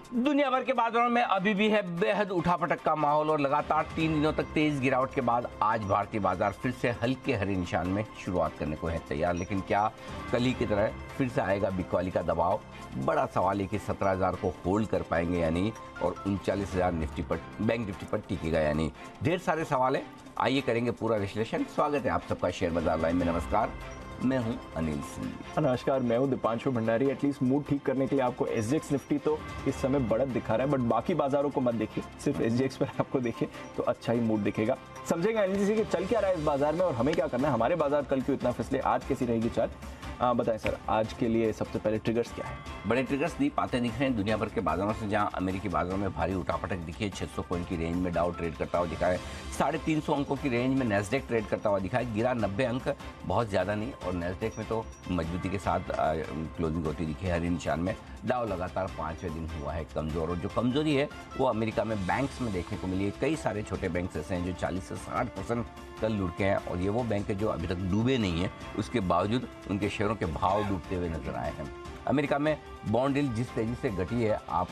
दुनिया भर के बाजारों में अभी भी है बेहद उठापटक का माहौल और लगातार 3 दिनों तक तेज गिरावट के बाद आज भारतीय बाजार फिर से हल्के हरे निशान में शुरुआत करने को है तैयार। लेकिन क्या कल ही की तरह फिर से आएगा बिकवाली का दबाव? बड़ा सवाल है कि 17,000 को होल्ड कर पाएंगे या नहीं और 39,000 बैंक निफ्टी पर टिकेगा या नहीं। ढेर सारे सवाल है, आइए करेंगे पूरा विश्लेषण। स्वागत है आप सबका शेयर बाजार लाइव में। नमस्कार, मैं हूं अनिल सिंह। नमस्कार, मैं हूं दीपांशु भंडारी। एटलीस्ट मूड ठीक करने के लिए आपको एसजीएक्स निफ्टी तो इस समय बढ़त दिखा रहा है, बट बाकी बाजारों को मत देखिए, सिर्फ एसजीएक्स पर आपको देखिए तो अच्छा ही मूड दिखेगा। समझेगा एनालिसिस कि चल क्या रहा है इस बाजार में और हमें क्या करना है। हमारे बाजार कल क्यों इतना फिसले, आज कैसी रहेगी चाल, बताएं सर। आज के लिए सबसे पहले ट्रिगर्स क्या है? बड़े ट्रिगर्स दीप आते दिख रहे हैं दुनिया भर के बाजारों से, जहां अमेरिकी बाजारों में भारी उठापटक दिखी है। 600 पॉइंट की रेंज में डाउ ट्रेड करता हुआ दिखा है। 350 अंकों की रेंज में नैस्डैक ट्रेड करता हुआ दिखा है। गिरा 90 अंक, बहुत ज़्यादा नहीं, और नैस्डैक में तो मजबूती के साथ क्लोजिंग होती दिखी है हरे निशान में। डाउ लगातार 5वें दिन हुआ है कमज़ोर, और जो कमजोरी है वो अमेरिका में बैंक्स में देखने को मिली है। कई सारे छोटे बैंक्स ऐसे हैं जो 40 से 60% कल लुढ़के हैं, और ये वो बैंक है जो अभी तक डूबे नहीं हैं, उसके बावजूद उनके शेयरों के भाव डूबते हुए नजर आए हैं। अमेरिका में बॉन्ड यील्ड जिस तेजी से घटी है, आप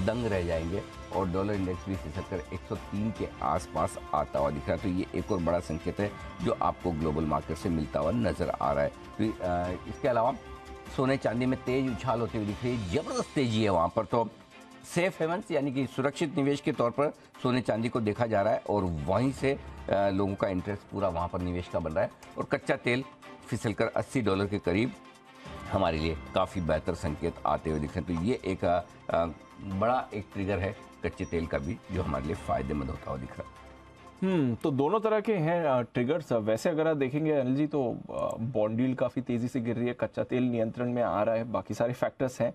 दंग रह जाएंगे, और डॉलर इंडेक्स भी खिसककर 103 के आसपास आता हुआ दिख रहा है। तो ये एक और बड़ा संकेत है जो आपको ग्लोबल मार्केट से मिलता हुआ नजर आ रहा है। तो इसके अलावा सोने चांदी में तेज उछाल होती हुई दिख रही है, जबरदस्त तेजी है वहाँ पर। तो सेफ हेवंस यानी कि सुरक्षित निवेश के तौर पर सोने चांदी को देखा जा रहा है, और वहीं से लोगों का इंटरेस्ट पूरा वहाँ पर निवेश का बन रहा है। और कच्चा तेल फिसलकर $80 के करीब हमारे लिए काफ़ी बेहतर संकेत आते हुए दिख रहे हैं। तो ये एक बड़ा एक ट्रिगर है कच्चे तेल का भी, जो हमारे लिए फ़ायदेमंद होता हुआ दिख रहा है। तो दोनों तरह के हैं ट्रिगर्स। वैसे अगर आप देखेंगे अनिल जी, तो बॉन्ड यील्ड काफ़ी तेज़ी से गिर रही है, कच्चा तेल नियंत्रण में आ रहा है, बाकी सारे फैक्टर्स हैं।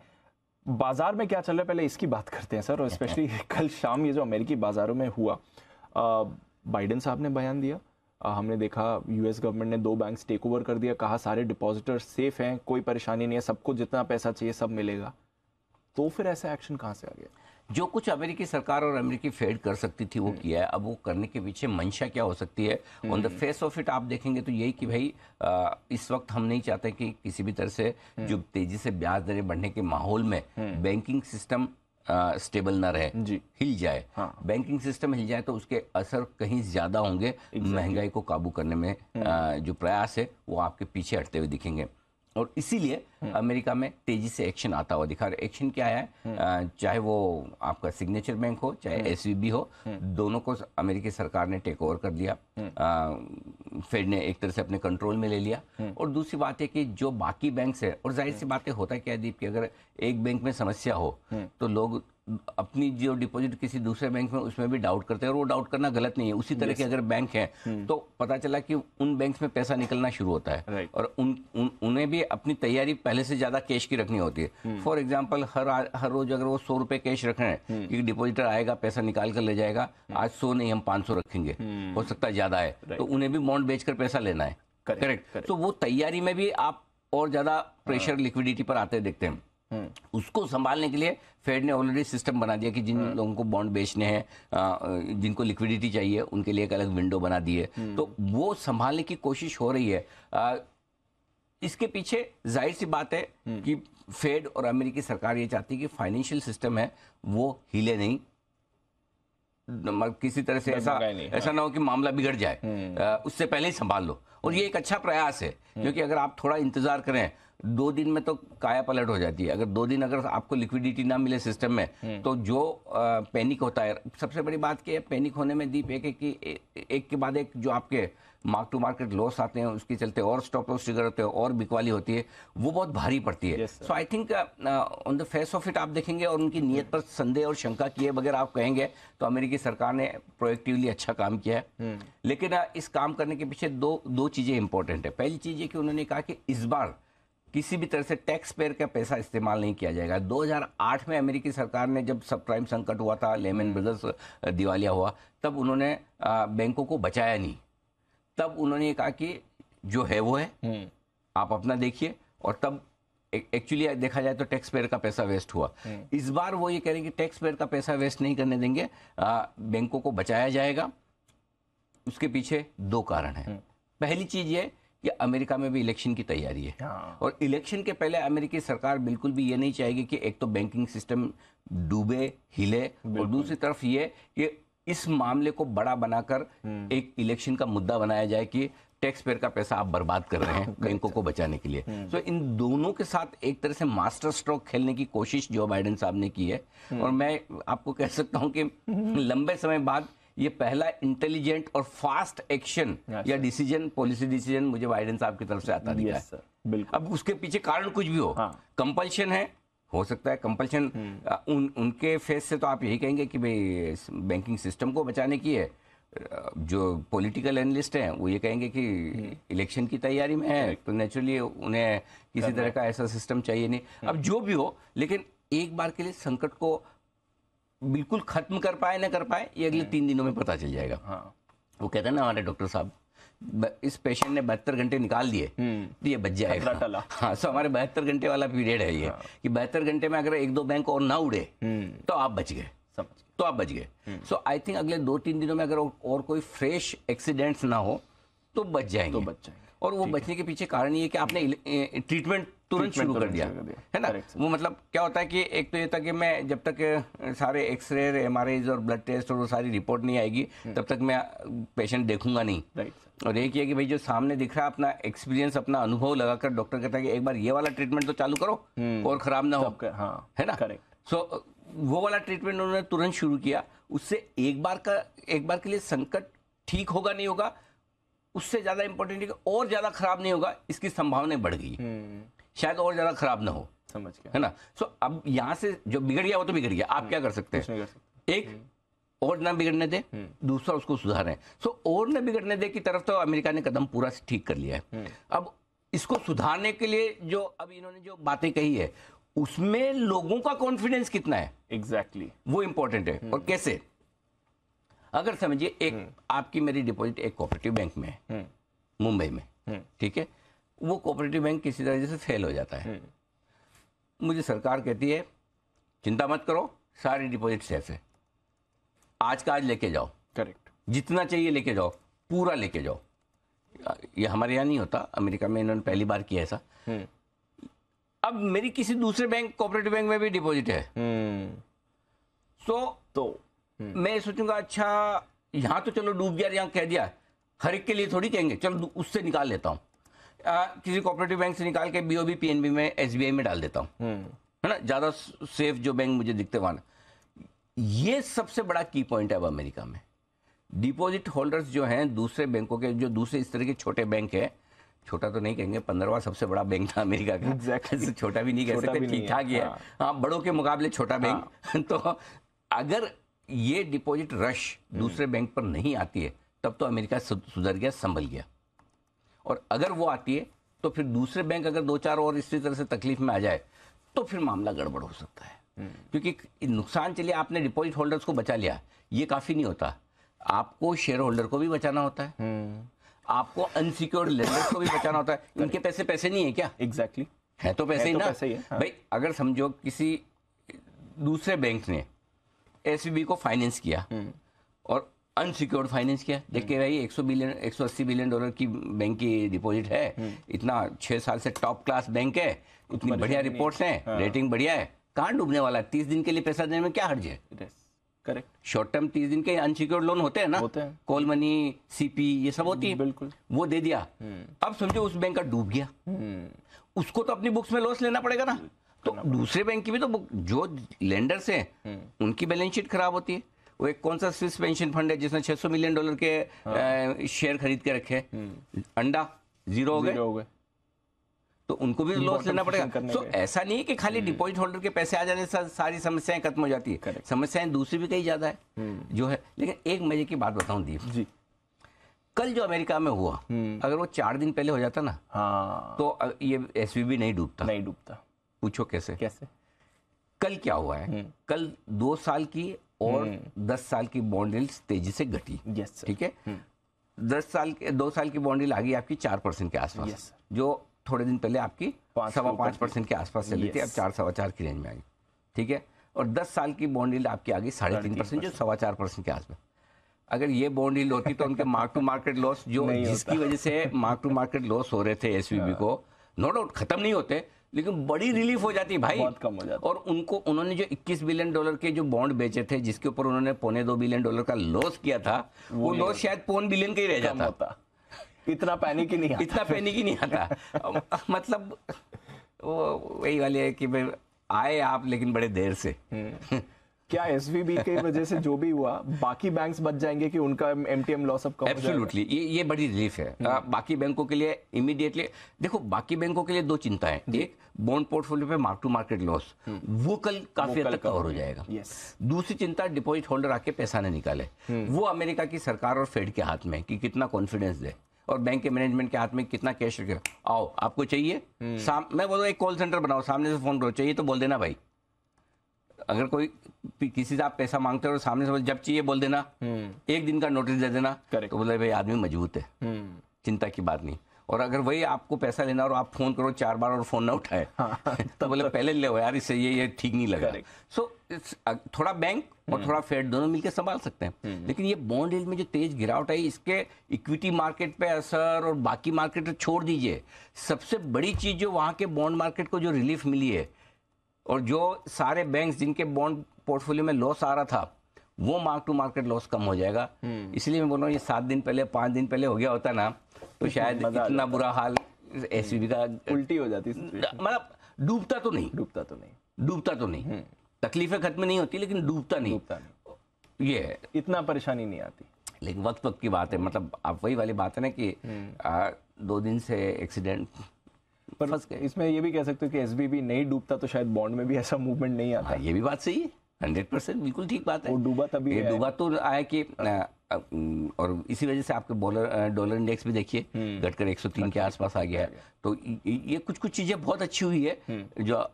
बाजार में क्या चल रहा है पहले इसकी बात करते हैं सर। और स्पेशली कल शाम ये जो अमेरिकी बाजारों में हुआ, बाइडेन साहब ने बयान दिया, हमने देखा यूएस गवर्नमेंट ने 2 बैंक्स टेक ओवर कर दिया, कहा सारे डिपॉजिटर्स सेफ हैं, कोई परेशानी नहीं है, सबको जितना पैसा चाहिए सब मिलेगा। तो फिर ऐसा एक्शन कहाँ से आ गया? जो कुछ अमेरिकी सरकार और अमेरिकी फेड कर सकती थी वो किया है। अब वो करने के पीछे मंशा क्या हो सकती है, on the face of it आप देखेंगे तो यही कि भाई इस वक्त हम नहीं चाहते कि किसी भी तरह से जो तेजी से ब्याज दरें बढ़ने के माहौल में बैंकिंग सिस्टम स्टेबल ना रहे, हिल जाए। बैंकिंग सिस्टम हिल जाए तो उसके असर कहीं ज्यादा होंगे। महंगाई को काबू करने में जो प्रयास है वो आपके पीछे हटते हुए दिखेंगे, और इसीलिए अमेरिका में तेजी से एक्शन आता हुआ दिखा रहा है। एक्शन क्या है, चाहे वो आपका सिग्नेचर बैंक हो, चाहे एसवीबी हो, दोनों को अमेरिकी सरकार ने टेक ओवर कर लिया। फेड ने एक तरह से अपने कंट्रोल में ले लिया। और दूसरी बात है कि जो बाकी बैंक्स है, और जाहिर सी बात है, होता क्या है दीप कि अगर एक बैंक में समस्या हो तो लोग अपनी जो डिपॉजिट किसी दूसरे बैंक में उसमें भी डाउट करते हैं, और वो डाउट करना गलत नहीं है। उसी तरह के अगर बैंक हैं तो पता चला कि उन बैंक्स में पैसा निकलना शुरू होता है, और उन्हें भी अपनी तैयारी पहले से ज्यादा कैश की रखनी होती है। फॉर एग्जांपल हर रोज अगर वो 100 रुपए कैश रख रहे हैं कि डिपॉजिटर आएगा पैसा निकाल कर ले जाएगा, आज 100 नहीं हम 500 रखेंगे, हो सकता है ज्यादा है, तो उन्हें भी बॉन्ड बेचकर पैसा लेना है। करेक्ट। तो वो तैयारी में भी आप और ज्यादा प्रेशर लिक्विडिटी पर आते देखते हैं। उसको संभालने के लिए फेड ने ऑलरेडी सिस्टम बना दिया कि जिन लोगों को बॉन्ड बेचने हैं, जिनको लिक्विडिटी चाहिए, उनके लिए एक अलग विंडो बना दी है। तो वो संभालने की कोशिश हो रही है। इसके पीछे जाहिर सी बात है कि फेड और अमेरिकी सरकार ये चाहती है कि फाइनेंशियल सिस्टम है वो हिले नहीं, किसी तरह से ऐसा ना हो कि मामला बिगड़ जाए, उससे पहले ही संभाल लो। और ये एक अच्छा प्रयास है, क्योंकि अगर आप थोड़ा इंतजार करें 2 दिन में तो काया पलट हो जाती है। अगर 2 दिन अगर आपको लिक्विडिटी ना मिले सिस्टम में, तो जो पैनिक होता है, सबसे बड़ी बात क्या है पैनिक होने में दीप, एक के बाद एक जो आपके मार्क टू मार्केट लॉस आते हैं, उसके चलते और स्टॉप लॉस ट्रिगर होते हैं, और बिकवाली होती है, वो बहुत भारी पड़ती है। So I think on the face of it आप देखेंगे और उनकी नीयत पर संदेह और शंका किए बगैर आप कहेंगे तो अमेरिकी सरकार ने प्रोएक्टिवली अच्छा काम किया है। लेकिन इस काम करने के पीछे दो चीजें इंपॉर्टेंट है। पहली चीज ये कि उन्होंने कहा कि इस बार किसी भी तरह से टैक्स पेयर का पैसा इस्तेमाल नहीं किया जाएगा। 2008 में अमेरिकी सरकार ने जब सब प्राइम संकट हुआ था, लेमन ब्रदर्स दिवालिया हुआ, तब उन्होंने बैंकों को बचाया नहीं। तब उन्होंने कहा कि जो है वो है, आप अपना देखिए, और तब एक्चुअली देखा जाए तो टैक्स पेयर का पैसा वेस्ट हुआ। इस बार वो ये कह रहे हैं कि टैक्स पेयर का पैसा वेस्ट नहीं करने देंगे, बैंकों को बचाया जाएगा। उसके पीछे 2 कारण हैं। पहली चीज ये कि अमेरिका में भी इलेक्शन की तैयारी है। हाँ। और इलेक्शन के पहले अमेरिकी सरकार बिल्कुल भी ये नहीं चाहेगी कि एक तो बैंकिंग सिस्टम डूबे, हिले, और दूसरी तरफ ये कि इस मामले को बड़ा बनाकर एक इलेक्शन का मुद्दा बनाया जाए कि टैक्स पेयर का पैसा आप बर्बाद कर रहे हैं बैंकों को बचाने के लिए। तो इन दोनों के साथ एक तरह से मास्टर स्ट्रोक खेलने की कोशिश जो बाइडेन साहब ने की है। और मैं आपको कह सकता हूं कि लंबे समय बाद ये पहला इंटेलिजेंट और फास्ट एक्शन या डिसीजन, पॉलिसी डिसीजन मुझे बाइडेन साहब की तरफ से आता दिखा है। बिल्कुल। अब उसके पीछे कारण कुछ भी हो, कंपल्शन है, हो सकता है कंपल्शन उनके फेस से तो आप यही कहेंगे कि भाई बैंकिंग सिस्टम को बचाने की है। जो पॉलिटिकल एनालिस्ट हैं वो ये कहेंगे कि इलेक्शन की तैयारी में है, तो नेचुरली उन्हें किसी तरह का ऐसा सिस्टम चाहिए नहीं। अब जो भी हो, लेकिन एक बार के लिए संकट को बिल्कुल खत्म कर पाए ना कर पाए, ये अगले 3 दिनों में पता चल जाएगा। वो कहते हैं ना हमारे डॉक्टर साहब, इस पेशेंट ने 72 घंटे निकाल दिए तो ये बच जाएगा। हाँ, सो हमारे 72 घंटे वाला पीरियड है ये, कि 72 घंटे में अगर 1-2 बैंक और ना उड़े तो आप बच गए, तो आप बच गए। सो आई थिंक अगले 2-3 दिनों में अगर और कोई फ्रेश एक्सीडेंट्स ना हो तो बच जाएंगे। और वो बचने के पीछे कारण ये है कि आपने ट्रीटमेंट तुरंत शुरू कर दिया, है ना। वो मतलब क्या होता है कि एक तो ये था कि मैं जब तक सारे एक्सरे, एमआरआईज और ब्लड टेस्ट और वो सारी रिपोर्ट नहीं आएगी तब तक मैं पेशेंट देखूंगा नहीं। और एक ये कि भाई जो सामने दिख रहा है, अपना एक्सपीरियंस, अपना अनुभव लगाकर डॉक्टर कहता है कि एक बार ये वाला ट्रीटमेंट तो चालू करो और खराब ना हो, है ना। सो वो वाला ट्रीटमेंट उन्होंने तुरंत शुरू किया। उससे एक बार के लिए संकट ठीक होगा नहीं होगा, उससे ज्यादा इंपॉर्टेंट है कि और ज्यादा खराब नहीं होगा, इसकी संभावना बढ़ गई, शायद और ज्यादा खराब ना हो, समझ गया, है ना। सो अब यहां से जो बिगड़ गया वो तो बिगड़ गया, आप क्या कर सकते हैं, एक और ना बिगड़ने दे, दूसरा उसको सुधारें। सो और न बिगड़ने दे की तरफ तो अमेरिका ने कदम पूरा ठीक कर लिया है। अब इसको सुधारने के लिए जो अब इन्होंने जो बातें कही है उसमें लोगों का कॉन्फिडेंस कितना है, एग्जैक्टली वो इंपॉर्टेंट है। और कैसे, अगर समझिए एक आपकी मेरी डिपॉजिट एक कोऑपरेटिव बैंक में है मुंबई में, ठीक है, वो कोऑपरेटिव बैंक किसी तरह से फेल हो जाता है, मुझे सरकार कहती है चिंता मत करो, सारी डिपॉजिट सेफ है, आज का आज लेके जाओ, करेक्ट, जितना चाहिए लेके जाओ, पूरा लेके जाओ। ये हमारे यहाँ नहीं होता, अमेरिका में इन्होंने पहली बार किया ऐसा। अब मेरी किसी दूसरे बैंक, कोऑपरेटिव बैंक में भी डिपॉजिट है, तो मैं सोचूंगा अच्छा यहां तो चलो डूब गया, यहां कह दिया, हर एक के लिए थोड़ी कहेंगे चलो उससे निकाल लेता हूं, किसी कोऑपरेटिव बैंक से निकाल के बीओबी, पीएनबी में, एसबीआई में डाल देता हूं, है ना, ज्यादा सेफ जो बैंक मुझे दिखते वहां। ये सबसे बड़ा की पॉइंट है अब अमेरिका में। डिपॉजिट होल्डर्स जो हैं दूसरे बैंकों के, जो दूसरे इस तरह के छोटे बैंक है, छोटा तो नहीं कहेंगे, 15वां सबसे बड़ा बैंक था अमेरिका का, exactly. छोटा भी नहीं कह सकते, ठीक ठाक ही है, हाँ, बड़ों के मुकाबले छोटा बैंक। तो अगर ये डिपॉजिट रश दूसरे बैंक पर नहीं आती है तब तो अमेरिका सुधर गया, संभल गया। और अगर वो आती है तो फिर दूसरे बैंक अगर 2-4 और इसी तरह से तकलीफ में आ जाए तो फिर मामला गड़बड़ हो सकता है। क्योंकि नुकसान, चलिए आपने डिपॉजिट होल्डर्स को बचा लिया, ये काफी नहीं होता, आपको शेयर होल्डर को भी बचाना होता है, आपको अनसिक्योर्ड लेंडर्स को भी बचाना होता है। इनके पैसे नहीं है क्या? एग्जैक्टली, है तो पैसे ही ना। हाँ। भाई अगर समझो किसी दूसरे बैंक ने एसवीबी को फाइनेंस किया और अनसिक्योर्ड फाइनेंस किया, देख के भाई 180 बिलियन डॉलर की बैंक की डिपॉजिट है, इतना 6 साल से टॉप क्लास बैंक है, इतनी बढ़िया रिपोर्ट्स हैं, रेटिंग बढ़िया है, कहाँ डूबने वाला है? 30 दिन के लिए पैसा देने में क्या हर्ज है? करेक्ट, शॉर्ट टर्म 30 दिन के अनसिक्योर्ड लोन होते हैं ना, कॉल मनी, सीपी, ये सब होती है, बिल्कुल, वो दे दिया। अब समझो उस बैंक का डूब गया, उसको तो अपनी बुक्स में लॉस लेना पड़ेगा ना, तो दूसरे बैंक की भी तो जो लेंडर्स हैं उनकी बैलेंस शीट खराब होती है। वो एक कौन सा स्विस पेंशन फंड है जिसने 600 मिलियन डॉलर के शेयर खरीद के रखे, अंडा जीरो हो गए, तो उनको भी लॉस लेना पड़ेगा। तो ऐसा नहीं है कि खाली डिपॉजिट होल्डर के पैसे आ जाने से सारी समस्याएं खत्म हो जाती है, समस्याएं दूसरी भी कई ज्यादा है जो है। लेकिन एक मजे की बात बताऊं दीप जी, कल जो अमेरिका में हुआ, अगर वो 4 दिन पहले हो जाता ना, तो ये एसवीबी नहीं डूबता। पूछो कैसे? कल क्या हुआ है? कल 2 साल की और 10 साल की बॉन्ड यील्ड्स तेजी से घटी, ठीक है। 2 साल की बॉन्ड यील्ड आ गई आपकी 4% के आसपास, जो थोड़े दिन पहले आपकी 5.5% के आसपास चली थी, अब 4-4.25 की रेंज में आ गई, ठीक है। और 10 साल की बॉन्ड यील्ड आपकी आ गई 3.5%, जो 4.25% के आसपास। अगर ये बॉन्ड डील होती तो उनके मार्क टू मार्केट लॉस जो जिसकी वजह से मार्क टू मार्केट लॉस हो रहे थे एसवीबी को, नो डाउट खत्म नहीं होते, लेकिन बड़ी रिलीफ हो जाती भाई, बहुत कम हो जाता। और उन्होंने जो 21 बिलियन डॉलर के जो बॉन्ड बेचे थे जिसके ऊपर उन्होंने $2.25 बिलियन का लॉस किया था, वो लॉस शायद $1 बिलियन का ही रह जाता। इतना पैनिक ही नहीं आता। इतना पैनिक ही नहीं आता। मतलब वो वही वाले है कि भाई आए आप लेकिन बड़े देर से। क्या एसवीबी की वजह से जो भी हुआ बाकी बैंक्स बच जाएंगे कि उनका एमटीएम लॉस अब कम हो जाएगा? एब्सोल्युटली, ये बड़ी रिलीफ है। बाकी बैंकों के लिए इमीडिएटली देखो, बाकी बैंकों के लिए दो चिंताएं, एक बॉन्ड पोर्टफोलियो पे मार्क टू मार्केट लॉस, वो कल काफी हद तक कवर हो जाएगा। दूसरी चिंता डिपॉजिट होल्डर आके पैसा न निकाले, वो अमेरिका की सरकार और फेड के हाथ में कि कितना कॉन्फिडेंस दे, और बैंक के मैनेजमेंट के हाथ में कितना कैश रखेगा। आओ आपको चाहिए, मैं बोल रहा एक कॉल सेंटर बनाओ, सामने से फोन करो, चाहिए तो बोल देना भाई। अगर कोई किसी से आप पैसा मांगते हो सामने से जब चाहिए बोल देना, एक दिन का नोटिस दे देना, तो बोले भाई आदमी मजबूत है, चिंता की बात नहीं। और अगर वही आपको पैसा लेना और आप फोन करो 4 बार और फोन ना उठाए, तो बोले पहले ले यार, इससे ये ठीक नहीं लगा। सो थोड़ा बैंक और थोड़ा फेड दोनों मिलकर संभाल सकते हैं। लेकिन ये बॉन्ड यील्ड में जो तेज गिरावट आई, इसके इक्विटी मार्केट पे असर और बाकी मार्केट छोड़ दीजिए, सबसे बड़ी चीज जो वहां के बॉन्ड मार्केट को जो रिलीफ मिली है, और जो सारे बैंक्स जिनके बॉन्ड पोर्टफोलियो में लॉस आ रहा था, वो मार्क टू मार्केट लॉस कम हो जाएगा। इसलिए मैं बोल रहा हूँ ये 7 दिन पहले 5 दिन पहले हो गया होता ना, तो शायद इतना बुरा हाल एसवीबी का उल्टी हो जाती, मतलब डूबता तो नहीं, तकलीफें खत्म नहीं होती लेकिन डूबता नहीं। ये है, इतना परेशानी नहीं आती। लेकिन वक्त की बात है, मतलब आप वही वाली बात है ना कि 2 दिन से एक्सीडेंट पर इसमें ये भी कह सकते हो कि एसवीबी नहीं डूबता तो शायद बॉन्ड में भी ऐसा मूवमेंट नहीं आता। ये भी बात सही है, 100% बिल्कुल ठीक बात है। वो डूबा तभी है। डूबा तो आया कि और इसी वजह से आपके डॉलर इंडेक्स भी देखिए घटकर 103 के आसपास आ गया है। तो ये कुछ चीजें बहुत अच्छी हुई है जो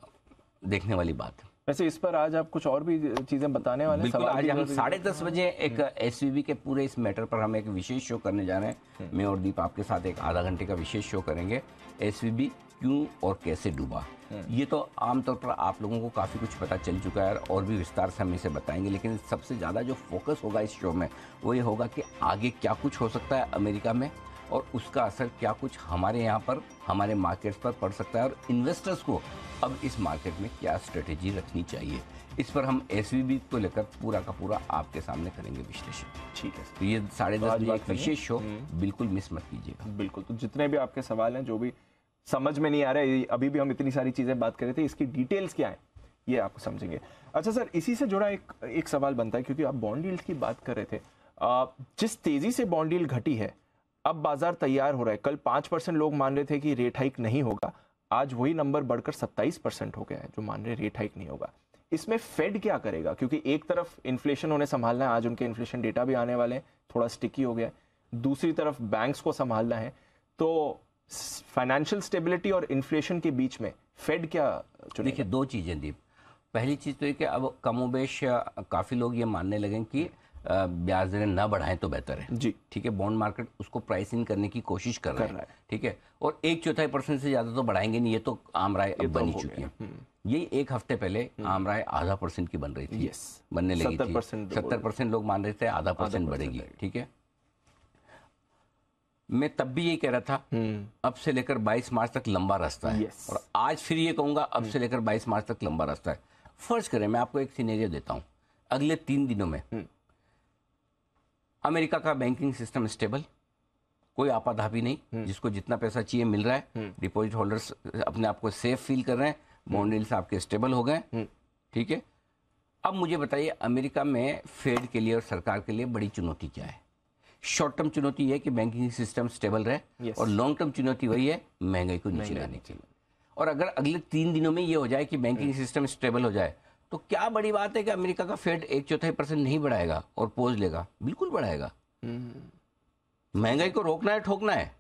देखने वाली बात है। वैसे इस पर आज आप कुछ और भी चीजें बताने वाले हैं? बिल्कुल, आज हम 10:30 बजे एक एसवीबी के पूरे इस मैटर पर हम एक विशेष शो करने जा रहे हैं। मैं और दीप आपके साथ एक आधा घंटे का विशेष शो करेंगे, एसवीबी क्यों और कैसे डूबा। ये तो आमतौर पर आप लोगों को काफ़ी कुछ पता चल चुका है और भी विस्तार से हम इसे बताएंगे, लेकिन सबसे ज़्यादा जो फोकस होगा इस शो में वो ये होगा कि आगे क्या कुछ हो सकता है अमेरिका में, और उसका असर क्या कुछ हमारे यहाँ पर, हमारे मार्केट्स पर पड़ सकता है, और इन्वेस्टर्स को अब इस मार्केट में क्या स्ट्रेटेजी रखनी चाहिए। इस पर हम एसवीबी को लेकर पूरा का पूरा आपके सामने करेंगे विश्लेषण। ठीक है, तो ये 10:30 बजे एक विशेष शो बिल्कुल मिस मत कीजिएगा। बिल्कुल। तो जितने भी आपके सवाल हैं, जो भी समझ में नहीं आ रहा है, अभी भी हम इतनी सारी चीजें बात कर रहे थे, इसकी डिटेल्स क्या है ये आप समझेंगे। अच्छा सर, इसी से जुड़ा एक सवाल बनता है, क्योंकि आप बॉन्ड यील्ड की बात कर रहे थे, जिस तेजी से बॉन्ड यील्ड घटी है, अब बाजार तैयार हो रहा है। कल 5% लोग मान रहे थे कि रेट हाइक नहीं होगा, आज वही नंबर बढ़कर 27% हो गया है जो मान रहे रेट हाइक नहीं होगा। इसमें फेड क्या करेगा? क्योंकि एक तरफ इन्फ्लेशन उन्हें संभालना है, आज उनके इन्फ्लेशन डेटा भी आने वाले हैं, थोड़ा स्टिकी हो गया है। दूसरी तरफ बैंक्स को संभालना है, तो फाइनेंशियल स्टेबिलिटी और इन्फ्लेशन के बीच में फेड क्या चुनेगा? देखिए, 2 चीजें दीप। पहली चीज तो ये कि अब कमोबेश काफी लोग ये मानने लगे कि ब्याज दरें ना बढ़ाएं तो बेहतर है जी। ठीक है, बॉन्ड मार्केट उसको प्राइसिंग करने की कोशिश कर रहा है। ठीक है, और 1/4% से ज्यादा तो बढ़ाएंगे नहीं, ये तो आम राय अब बनी चुकी है। ये 1 हफ्ते पहले आम राय 0.5% की बन रही थी, बनने लगी थी। 70% लोग मान रहे थे 0.5% बढ़ेगी। ठीक है, मैं तब भी यही कह रहा था, अब से लेकर 22 मार्च तक लंबा रास्ता है, और आज फिर ये कहूंगा अब से लेकर 22 मार्च तक लंबा रास्ता है। फर्ज करें, मैं आपको एक सिनेरियो देता हूं, अगले 3 दिनों में अमेरिका का बैंकिंग सिस्टम स्टेबल, कोई आपाधापी नहीं, जिसको जितना पैसा चाहिए मिल रहा है, डिपॉजिट होल्डर्स अपने आप को सेफ फील कर रहे हैं, बॉन्ड यील्ड्स आपके स्टेबल हो गए। ठीक है, अब मुझे बताइए अमेरिका में फेड के लिए और सरकार के लिए बड़ी चुनौती क्या है? शॉर्ट टर्म चुनौती है कि बैंकिंग सिस्टम स्टेबल रहे, और लॉन्ग टर्म चुनौती वही है महंगाई को नीचे लाने की। और अगर अगले 3 दिनों में ये हो जाए कि बैंकिंग सिस्टम स्टेबल हो जाए, तो क्या बड़ी बात है कि अमेरिका का फेड 1/4% नहीं बढ़ाएगा और पोज लेगा? बिल्कुल बढ़ाएगा। महंगाई को रोकना है, ठोकना है,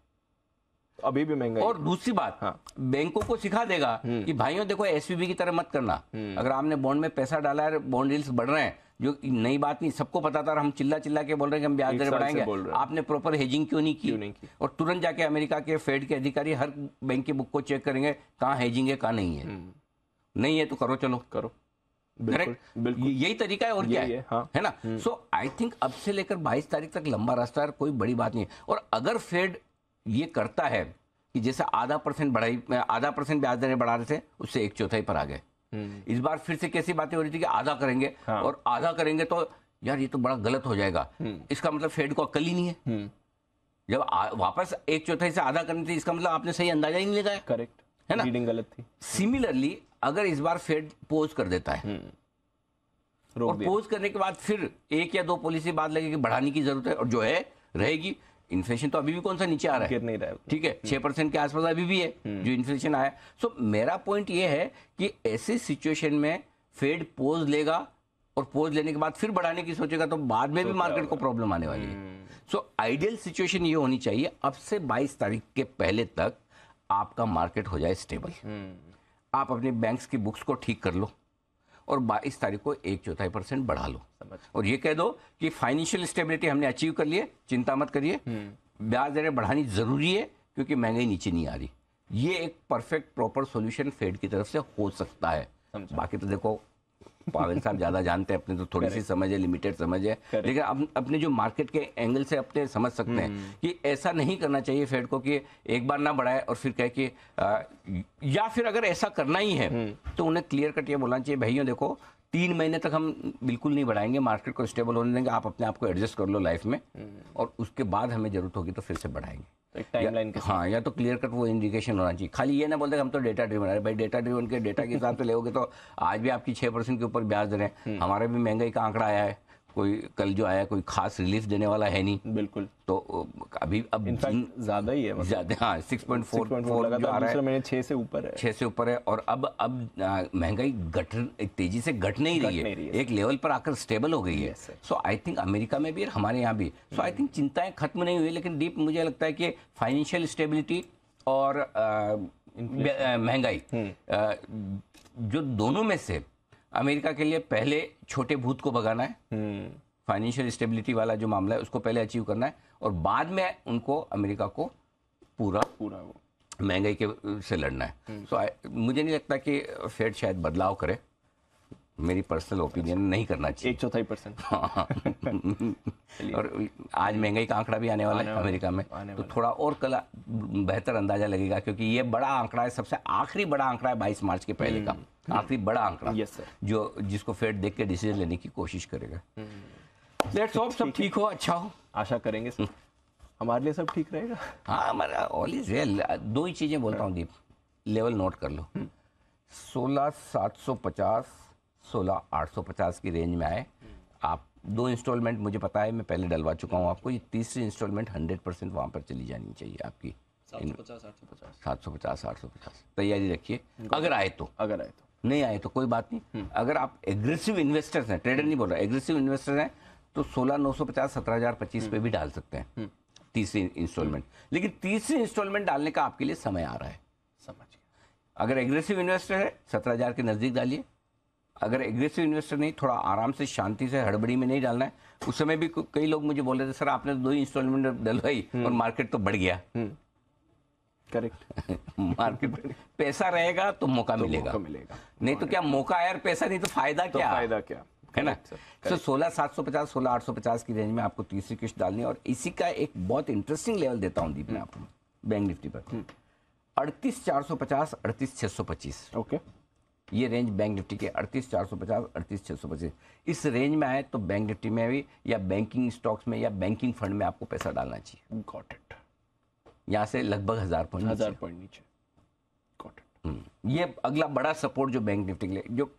अभी भी महंगाई। और दूसरी बात, बैंकों को सिखा देगा कि भाइयों देखो एसवीबी की तरह मत करना। अगर आपने बॉन्ड में पैसा डाला है, बॉन्ड यील्ड्स बढ़ रहे हैं, जो नई बात नहीं, सबको पता था, हम चिल्ला चिल्ला के बोल रहे हैं कि हम ब्याज दरें बढ़ाएंगे, आपने प्रॉपर हेजिंग क्यों नहीं की? और तुरंत जाके अमेरिका के फेड के अधिकारी हर बैंक की बुक को चेक करेंगे, कहाँ हेजिंग है कहाँ नहीं है। नहीं है तो करो, चलो करो, करेक्ट, यही तरीका है और क्या है, है ना? सो आई थिंक अब से लेकर 22 तारीख तक लंबा रास्ता है, कोई बड़ी बात नहीं है। और अगर फेड ये करता है कि जैसे आधा परसेंट ब्याज दरें बढ़ा रहे थे, उससे 1/4 पर आ गए। इस बार फिर से कैसी बातें हो रही थी कि आधा करेंगे, और आधा करेंगे तो यार ये तो बड़ा गलत हो जाएगा। इसका मतलब फेड को अक्ल ही नहीं है। जब वापस 1/4 से आधा करनी थी, इसका मतलब आपने सही अंदाजा ही नहीं लगाया। करेक्ट, है ना? रीडिंग गलत थी। सिमिलरली अगर इस बार फेड पोज कर देता है और पोज करने के बाद फिर 1 या 2 पॉलिसी बाद लगेगी बढ़ाने की जरूरत है, और जो है रहेगी, इन्फ्लेशन तो अभी भी कौन सा नीचे आ रहा है, गिर नहीं रहा है, ठीक है, 6% के आसपास अभी भी है जो इन्फ्लेशन आया। सो मेरा पॉइंट ये है कि ऐसी सिचुएशन में फेड पोज लेगा, और पोज लेने के बाद फिर बढ़ाने की सोचेगा तो बाद में भी मार्केट को प्रॉब्लम आने वाली है। सो आइडियल सिचुएशन ये होनी चाहिए अब से 22 तारीख के पहले तक आपका मार्केट हो जाए स्टेबल। आप अपने बैंक्स की बुक्स को ठीक कर लो और 22 तारीख को 1/4% बढ़ा लो, और ये कह दो कि फाइनेंशियल स्टेबिलिटी हमने अचीव कर लिए, चिंता मत करिए, ब्याज दरें बढ़ानी जरूरी है क्योंकि महंगाई नीचे नहीं आ रही। ये एक परफेक्ट प्रॉपर सॉल्यूशन फेड की तरफ से हो सकता है। बाकी तो देखो पावेल साहब ज्यादा जानते हैं, अपने तो थोड़ी सी समझ है, लिमिटेड समझ है, लेकिन अपने जो मार्केट के एंगल से अपने समझ सकते हैं कि ऐसा नहीं करना चाहिए फेड को कि एक बार ना बढ़ाए और फिर कहे कि या फिर अगर ऐसा करना ही है तो उन्हें क्लियर कट ये बोलना चाहिए, भैया देखो 3 महीने तक हम बिल्कुल नहीं बढ़ाएंगे, मार्केट को स्टेबल होने देंगे, आप अपने आप को एडजस्ट कर लो लाइफ में, और उसके बाद हमें जरूरत होगी तो फिर से बढ़ाएंगे। एक टाइमलाइन के साथ। हाँ, या तो क्लियर कट वो इंडिकेशन होना चाहिए। खाली ये ना बोलते हम तो डेटा ड्रिवन है, भाई डेटा ड्रिवन के डेटा के हिसाब से लेोगे तो आज भी आपकी 6% के ऊपर ब्याज दरें, हमारे भी महंगाई का आंकड़ा आया है, कोई कल जो आया कोई खास रिलीफ देने वाला है नहीं। बिल्कुल, तो अभी अब इनफैक्ट ज्यादा ही है, मतलब ज्यादा, हाँ 6.4 जो आ रहा है, महीने 6 से ऊपर है, 6 से ऊपर है, और अब महंगाई तेजी से घट नहीं रही है, एक लेवल पर आकर स्टेबल हो गई है। सो आई थिंक अमेरिका में भी और हमारे यहाँ भी, सो आई थिंक चिंताएं खत्म नहीं हुई, लेकिन डीप मुझे लगता है कि फाइनेंशियल स्टेबिलिटी और महंगाई जो दोनों में से अमेरिका के लिए पहले छोटे भूत को भगाना है, फाइनेंशियल स्टेबिलिटी वाला जो मामला है उसको पहले अचीव करना है, और बाद में उनको अमेरिका को पूरा महंगाई के से लड़ना है। सो मुझे नहीं लगता कि फेड शायद बदलाव करे, मेरी पर्सनल ओपिनियन नहीं करना चाहिए। 1/4%। हाँ और आज महंगाई का आंकड़ा भी आने वाला है अमेरिका में, तो थोड़ा और कल बेहतर अंदाजा लगेगा, क्योंकि ये बड़ा आंकड़ा है, सबसे आखिरी बड़ा आंकड़ा है 22 मार्च के पहले का, आखिरी बड़ा आंकड़ा जो जिसको फेड देख के डिसीजन लेने की कोशिश करेगा। लेट्स होप सब ठीक हो, अच्छा हो, आशा करेंगे सर। हमारे लिए सब ठीक रहेगा। हाँ, हमारा ऑलवेज रियल। 2 ही चीजें बोलता हूँ दीप, लेवल नोट कर लो, 16,750 16,850 की रेंज में आए आप। 2 इंस्टॉलमेंट मुझे पता है, मैं पहले डलवा चुका हूँ आपको, ये तीसरी इंस्टॉलमेंट 100% वहां पर चली जानी चाहिए आपकी। 750 850 तैयारी रखिए, अगर आए तो, नहीं आए तो कोई बात नहीं। अगर आप एग्रेसिव इन्वेस्टर्स हैं, ट्रेडर नहीं बोल रहा, एग्रेसिव इन्वेस्टर्स हैं, तो 16,950 17,025 पे भी डाल सकते हैं तीसरी इंस्टॉलमेंट। लेकिन तीसरी इंस्टॉलमेंट डालने का आपके लिए समय आ रहा है, समझ। अगर एग्रेसिव इन्वेस्टर है 17,000 के नजदीक डालिए, अगर एग्रेसिव इन्वेस्टर नहीं, थोड़ा आराम से शांति से हड़बड़ी में नहीं डालना है। उस समय भी कई लोग मुझे बोल रहे थे, सर आपने 2 इंस्टॉलमेंट डलवाई और मार्केट तो बढ़ गया। करेक्ट मार्केट पैसा रहेगा तो मौका मिलेगा, नहीं तो क्या मौका है यार, पैसा नहीं तो फायदा क्या, है ना? तो 16,750 16,850 की रेंज में आपको तीसरी किस्त डालनी है। और इसी का एक बहुत इंटरेस्टिंग लेवल देता हूं दीप मैं आपको, बैंक निफ्टी पर 38,450 38,625। ओके, ये रेंज बैंक निफ्टी के 38,450 38,625। इस रेंज में आए तो बैंक निफ्टी में भी या बैंकिंग स्टॉक्स में या बैंकिंग फंड में आपको पैसा डालना चाहिए। Got it. यहाँ से लगभग 1000 पॉइंट नीचे। Got it. ये अगला बड़ा सपोर्ट जो बैंक निफ्टी के लिए, जो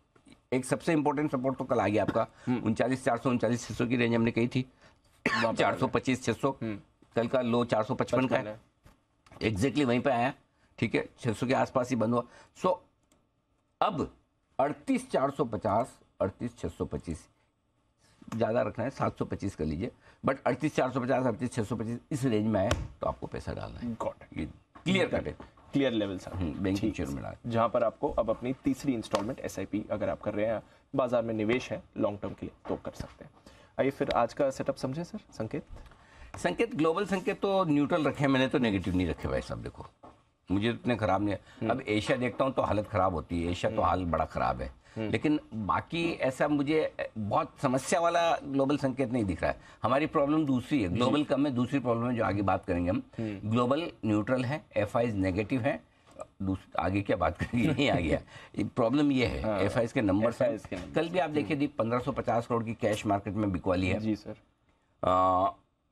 एक सबसे इंपॉर्टेंट सपोर्ट तो कल आ गया आपका 39,400 39,600 की रेंज हमने कही थी, 425-600, कल का लो 455 का है, एग्जैक्टली वहीं पे आया, ठीक है, 600 के आसपास ही बंद हुआ। सो अब 38,450 38,625 ज्यादा रखना है, 725 कर लीजिए, बट 38,450 38,625 इस रेंज में आए तो आपको पैसा डालना है। गॉट ये क्लियर कट है, clear level sir, banking share में डाल, जहां पर आपको अब अपनी तीसरी इंस्टॉलमेंट एसआईपी अगर आप कर रहे हैं, बाजार में निवेश है लॉन्ग टर्म के लिए, तो कर सकते हैं। आइए फिर आज का सेटअप समझे सर। संकेत ग्लोबल संकेत तो न्यूट्रल रखे, मैंने तो नेगेटिव नहीं रखे भाई साहब। देखो मुझे इतने खराब नहीं है, अब एशिया देखता हूँ तो हालत खराब होती है, एशिया तो हाल बड़ा खराब है। लेकिन बाकी ऐसा मुझे बहुत समस्या वाला ग्लोबल संकेत नहीं दिख रहा है। हमारी प्रॉब्लम दूसरी है, ग्लोबल कम है, दूसरी प्रॉब्लम है जो आगे बात करेंगे हम। ग्लोबल न्यूट्रल है, एफआईज नेगेटिव है, आगे क्या बात करेंगे, यही आ गया। प्रॉब्लम ये है, एफआईज के नंबर्स हैं। कल भी आप देखिए दीप 1550 करोड़ की कैश मार्केट में बिकवाली है जी सर।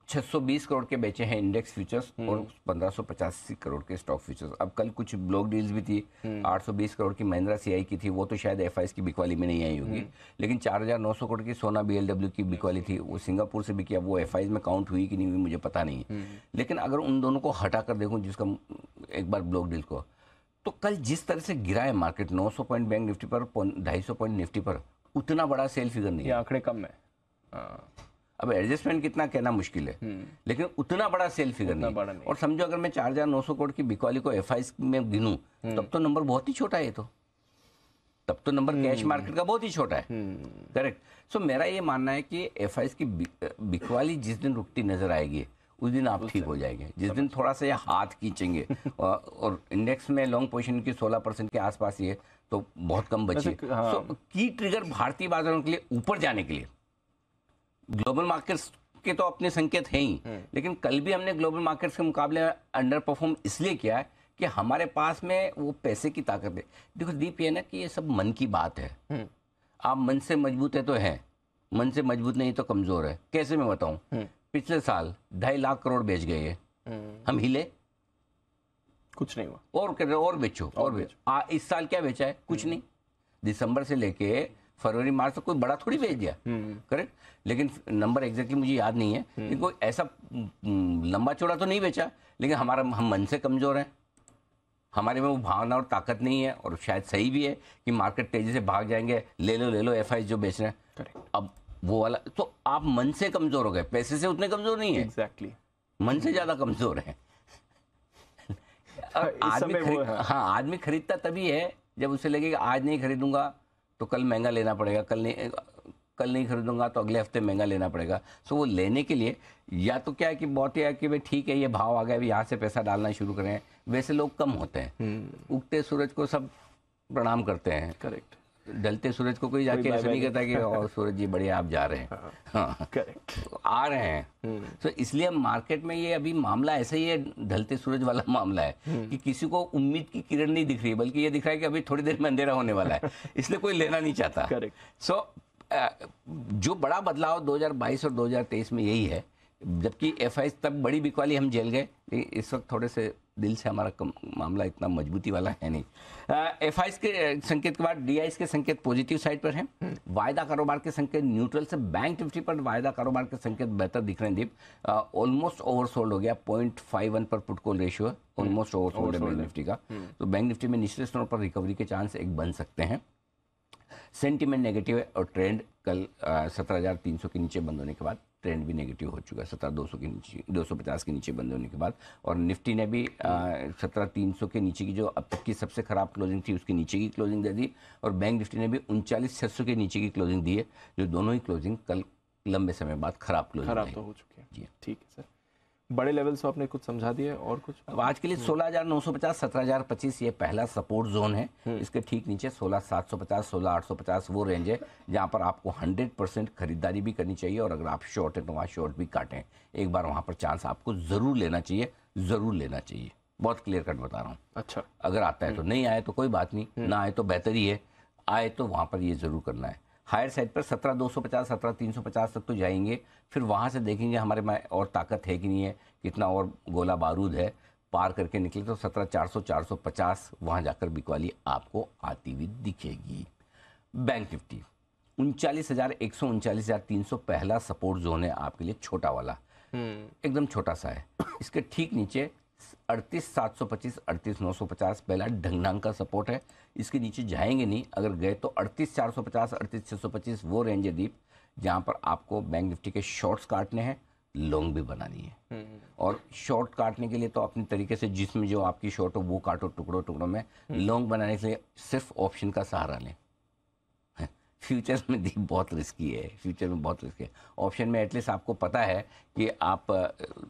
620 करोड़ के बेचे हैं इंडेक्स फ्यूचर्स और 1585 करोड़ के स्टॉक फ्यूचर्स। अब कल कुछ ब्लॉक डील्स भी थी, 820 करोड़ की महिंद्रा सीआई की थी, वो तो शायद एफआईज की बिकवाली में नहीं आई होगी। लेकिन 4900 करोड़ की सोना बीएलडब्ल्यू की बिकवाली थी, वो सिंगापुर से भी किया, वो एफआईज में काउंट हुई कि नहीं हुई मुझे पता नहीं। लेकिन अगर उन दोनों को हटा कर देखूं, जिसका एक बार ब्लॉक डील को, तो कल जिस तरह से गिरा है मार्केट, 900 पॉइंट बैंक निफ्टी पर, 250 पॉइंट निफ्टी पर, उतना बड़ा सेल फिगर नहीं है। आंकड़े कम है। अब एडजस्टमेंट कितना कहना मुश्किल है, लेकिन उतना बड़ा सेल फिगर नहीं। और समझो अगर मैं 4900 करोड़ की बिकवाली को एफआईज में गिनूं, तब तो नंबर बहुत ही छोटा है। तो तब तो नंबर कैश मार्केट का बहुत ही छोटा है। करेक्ट। सो मेरा ये मानना है कि एफआईज की बिकवाली जिस दिन रुकती नजर आएगी, उस दिन आप ठीक हो जाएंगे। जिस दिन थोड़ा सा ये हाथ खींचेंगे और इंडेक्स में लॉन्ग पोजीशन की 16% के आसपास ही है, तो बहुत कम बची। तो की ट्रिगर भारतीय बाजारों के लिए ऊपर जाने के लिए, ग्लोबल मार्केट्स के तो अपने संकेत हैं ही, लेकिन कल भी हमने ग्लोबल मार्केट्स के मुकाबले अंडर परफॉर्म इसलिए किया है कि हमारे पास में वो पैसे की ताकत है। देखो दीप, ये ना कि ये सब मन की बात है। आप मन से मजबूत है तो है, मन से मजबूत नहीं तो कमजोर है। कैसे मैं बताऊं? पिछले साल 2.5 लाख करोड़ बेच गए हैं, हम हिले, कुछ नहीं हुआ। और बेचो और बेचो। इस साल क्या बेचा है? कुछ नहीं। दिसंबर से लेके फरवरी मार्च तक कोई बड़ा थोड़ी बेच दिया। करेक्ट। लेकिन नंबर एग्जैक्टली मुझे याद नहीं है, लेकिन कोई ऐसा लंबा चौड़ा तो नहीं बेचा। लेकिन हम मन से कमजोर हैं, हमारे में वो भावना और ताकत नहीं है। और शायद सही भी है कि मार्केट तेजी से भाग जाएंगे, ले लो एफआई जो बेच रहे हैं। करेक्ट। अब वो वाला, तो आप मन से कमजोर हो गए, पैसे से उतने कमजोर नहीं है। एग्जैक्टली। मन से ज्यादा कमजोर है। आदमी खरीदता तभी है जब उसे लगेगा आज नहीं खरीदूंगा तो कल महंगा लेना पड़ेगा, कल नहीं खरीदूंगा तो अगले हफ्ते महंगा लेना पड़ेगा। सो वो लेने के लिए या तो क्या है कि बहुत ही है कि भाई ठीक है ये भाव आ गया, अभी यहाँ से पैसा डालना शुरू करें। वैसे लोग कम होते हैं। उगते सूरज को सब प्रणाम करते हैं। करेक्ट। ढलते सूरज को कोई जाके ऐसा नहीं कहता कि और सूरज जी बढ़िया आप जा रहे हैं। हाँ, करेक्ट। आ रहे हैं। तो इसलिए मार्केट में ये अभी मामला ऐसा ही है, ढलते सूरज वाला मामला है कि किसी को उम्मीद की किरण नहीं दिख रही, बल्कि ये दिख रहा है कि अभी थोड़ी देर में अंधेरा होने वाला है, इसलिए कोई लेना नहीं चाहता। करेक्ट। सो जो बड़ा बदलाव 2022 और 2023 में यही है, जबकि एफआईज तब बड़ी बिकवाली हम झेल गए, इस वक्त थोड़े से दिल से हमारा मामला इतना मजबूती वाला है नहीं। एफआईज के संकेत के बाद डीआईज के संकेत पॉजिटिव साइड पर हैं। वायदा कारोबार के संकेत न्यूट्रल से, बैंक निफ्टी पर वायदा कारोबार के संकेत बेहतर दिख रहे हैं दीप। ऑलमोस्ट ओवरसोल्ड हो गया, 0.51 पर पुट कॉल रेशियो है, ऑलमोस्ट ओवरसोल्ड है बैंक निफ्टी का। तो बैंक निफ्टी में निचले स्तरों पर रिकवरी के चांस एक बन सकते हैं। सेंटीमेंट नेगेटिव है और ट्रेंड कल 17,300 के नीचे बंद होने के बाद ट्रेंड भी नेगेटिव हो चुका है, 17,200 के नीचे, 250 के नीचे बंद होने के बाद। और निफ्टी ने भी 17,300 के नीचे की जो अब तक की सबसे खराब क्लोजिंग थी उसके नीचे की क्लोजिंग दे दी। और बैंक निफ्टी ने भी 39,600 के नीचे की क्लोजिंग दी है, जो दोनों ही क्लोजिंग कल लंबे समय बाद खराब तो हो चुकी है। जी ठीक है सर, बड़े लेवल से आपने कुछ समझा दिया और कुछ। अब आज के लिए 16,950, 17,025 ये पहला सपोर्ट जोन है। इसके ठीक नीचे 16,750, 16,850 वो रेंज है जहां पर आपको 100% खरीदारी भी करनी चाहिए। और अगर आप शॉर्ट है तो वहाँ शॉर्ट भी काटें, एक बार वहां पर चांस आपको जरूर लेना चाहिए, जरूर लेना चाहिए। बहुत क्लियर कट बता रहा हूँ। अच्छा, अगर आता है तो, नहीं आए तो कोई बात नहीं, ना आए तो बेहतर ही है, आए तो वहां पर ये जरूर करना है। हायर साइड पर 17,250, 17,350 तक तो जाएंगे, फिर वहां से देखेंगे हमारे में और ताकत है कि नहीं है, कितना और गोला बारूद है, पार करके निकले तो 17,400, 450 वहां जाकर बिकवाली आपको आती हुई दिखेगी। बैंक निफ्टी 39,100, 39,300 पहला सपोर्ट जोन है आपके लिए, छोटा वाला, एकदम छोटा सा है। इसके ठीक नीचे 38,725, 38,950 पहला ढंगनांग का सपोर्ट है। इसके नीचे जाएंगे नहीं, अगर गए तो 38,450, 38,625 वो रेंज है दीप, जहां पर आपको बैंक निफ्टी के शॉर्ट्स काटने हैं, लॉन्ग भी बनानी है। और शॉर्ट काटने के लिए तो अपनी तरीके से जिसमें जो आपकी शॉर्ट हो वो काटो टुकड़ों टुकड़ों में। लॉन्ग बनाने के लिए सिर्फ ऑप्शन का सहारा लें, फ्यूचर में दी बहुत रिस्की है, फ्यूचर में बहुत रिस्की है। ऑप्शन में एटलीस्ट आपको पता है कि आप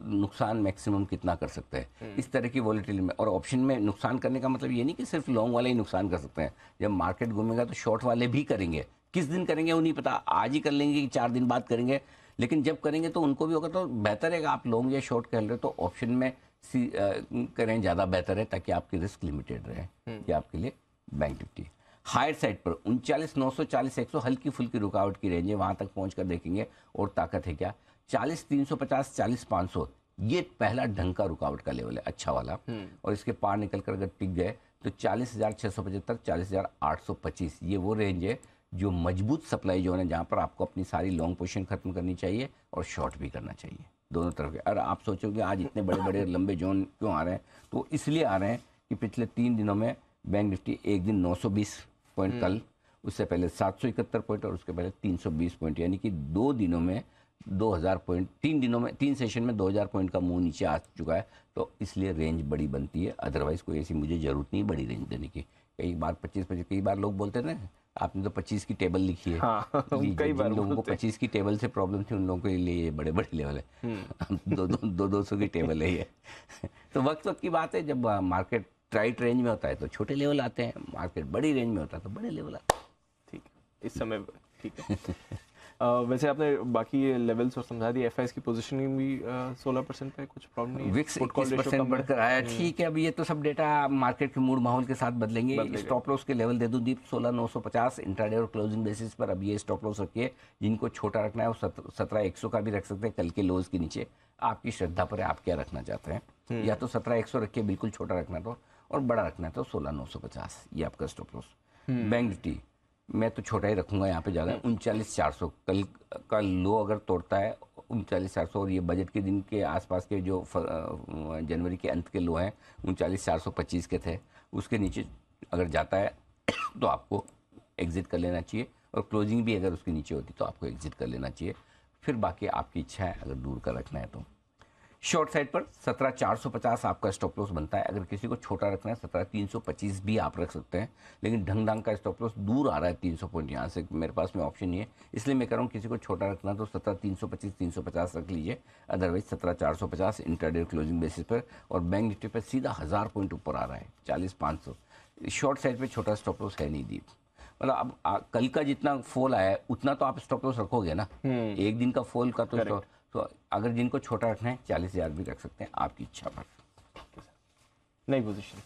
नुकसान मैक्सिमम कितना कर सकते हैं इस तरह की वॉलेटिलिटी में। और ऑप्शन में नुकसान करने का मतलब ये नहीं कि सिर्फ लॉन्ग वाले ही नुकसान कर सकते हैं। जब मार्केट घूमेगा तो शॉर्ट वाले भी करेंगे। किस दिन करेंगे वो नहीं पता, आज ही कर लेंगे कि 4 दिन बाद करेंगे, लेकिन जब करेंगे तो उनको भी होगा। तो बेहतर है आप लॉन्ग या शॉर्ट कर रहे हो तो ऑप्शन में करें, ज़्यादा बेहतर है, ताकि आपकी रिस्क लिमिटेड रहे। ये आपके लिए बैंक निफ्टी। हायर साइड पर 39,940 100 हल्की फुल्की रुकावट की रेंज है, वहां तक पहुंच कर देखेंगे और ताकत है क्या। 40,350 40,500 ये पहला ढंग का रुकावट का लेवल है, अच्छा वाला। और इसके पार निकल कर अगर टिक गए तो 40,675 40,825 ये वो रेंज है जो मजबूत सप्लाई जोन है, जहां पर आपको अपनी सारी लॉन्ग पोजीशन खत्म करनी चाहिए और शॉर्ट भी करना चाहिए, दोनों तरफ के। और आप सोचोगे आज इतने बड़े बड़े लंबे जोन क्यों आ रहे हैं, तो इसलिए आ रहे हैं कि पिछले 3 दिनों में बैंक निफ्टी एक दिन 920 पॉइंट, कल उससे पहले 771 पॉइंट और उसके पहले 320 पॉइंट, यानी कि 2 दिनों में 2000 पॉइंट, 3 दिनों में 3 सेशन में 2000 पॉइंट का मुंह नीचे आ चुका है। तो इसलिए रेंज बड़ी बनती है, अदरवाइज कोई ऐसी मुझे जरूरत नहीं बड़ी रेंज देने की। कई बार 25 कई बार लोग बोलते हैं ना, आपने तो 25 की टेबल लिखी है। हाँ, कई बार जिन लोगों को 25 की टेबल से प्रॉब्लम थी उन लोगों के लिए ये बड़े बड़े लेवल है। 200 की टेबल है ये। तो वक्त वक्त की बात है, जब मार्केट टाइट रेंज में होता है तो छोटे लेवल आते हैं, मार्केट बड़ी रेंज में होता है तो बड़े लेवल आते हैं। ठीक है, इस समय ठीक है। वैसे आपने बाकी ये लेवल्स और समझा दी। एफआईएस की पोजीशनिंग भी 16% पे, कुछ प्रॉब्लम नहीं है। विक्स 21% बढ़कर आया, ठीक है। अब ये तो सब डेटा मार्केट के मूड माहौल के साथ बदलेंगे। स्टॉप लॉस के लेवल दे दूं दीप, 16,950 इंट्राडे और क्लोजिंग बेसिस पर। अब ये स्टॉप लॉस रखिए, जिनको छोटा रखना है वो 17,100 का भी रख सकते हैं, कल के लोज के नीचे। आपकी श्रद्धा पर है, आप क्या रखना चाहते हैं। या तो 17,100 रखिए, बिल्कुल छोटा रखना तो, और बड़ा रखना है तो 16,950, ये आपका स्टॉप लॉस। बैंक निफ्टी मैं तो छोटा ही रखूंगा यहाँ पे ज़्यादा, 39,400 कल का लो अगर तोड़ता है 39,400, और ये बजट के दिन के आसपास के जो जनवरी के अंत के लो हैं 39,425 के थे, उसके नीचे अगर जाता है तो आपको एग्जिट कर लेना चाहिए, और क्लोजिंग भी अगर उसके नीचे होती तो आपको एग्जिट कर लेना चाहिए। फिर बाकी आपकी इच्छा है अगर दूर का रखना है तो। शॉर्ट साइड पर 17,450 आपका स्टॉप लॉस बनता है। अगर किसी को छोटा रखना है 17,325 भी आप रख सकते हैं, लेकिन ढंग ढंग का स्टॉप लॉस दूर आ रहा है 300 पॉइंट यहाँ से, मेरे पास में ऑप्शन नहीं है, इसलिए मैं कह रहा हूँ किसी को छोटा रखना तो 17,325 350 रख लीजिए, अदरवाइज 17,450 इंटरडे क्लोजिंग बेसिस पर। और बैंक निफ्टी पर सीधा 1000 पॉइंट ऊपर आ रहा है, 40,500। शॉर्ट साइड पर छोटा स्टॉप लॉस है नहीं दीप, मतलब अब कल का जितना फॉल आया है उतना तो आप स्टॉप लॉस रखोगे ना, एक दिन का फॉल का तो अगर जिनको छोटा रखना है 40,000 भी रख सकते हैं, आपकी इच्छा पर। नई पोजीशन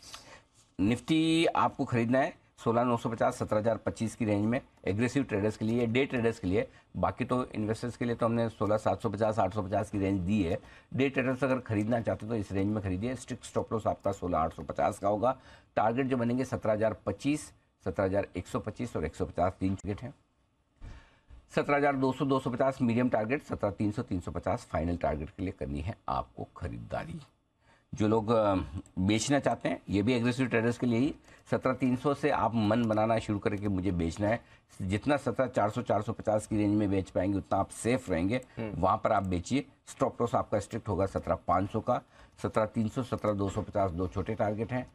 निफ्टी आपको खरीदना है 16,950 17,025 की रेंज में, एग्रेसिव ट्रेडर्स के लिए, डे ट्रेडर्स के लिए। बाकी तो इन्वेस्टर्स के लिए तो हमने 16,750 850 की रेंज दी है। डे ट्रेडर्स अगर खरीदना चाहते हो तो इस रेंज में खरीदिए। स्ट्रिक्ट स्टॉप लॉस आपका 16,850 का होगा। टारगेट जो बनेंगे 17,025 17,125 और 150 तीन टारगेट हैं। 17,200 250 मीडियम टारगेट, 17,300 350 फाइनल टारगेट के लिए करनी है आपको खरीदारी। जो लोग बेचना चाहते हैं, ये भी एग्रेसिव ट्रेडर्स के लिए ही, 17,300 से आप मन बनाना शुरू करें कि मुझे बेचना है। जितना 17,400 450 की रेंज में बेच पाएंगे उतना आप सेफ रहेंगे, वहां पर आप बेचिए। स्टॉप लॉस आपका स्ट्रिक्ट होगा 17,500 का। 17,300 17,250 दो छोटे टारगेट हैं,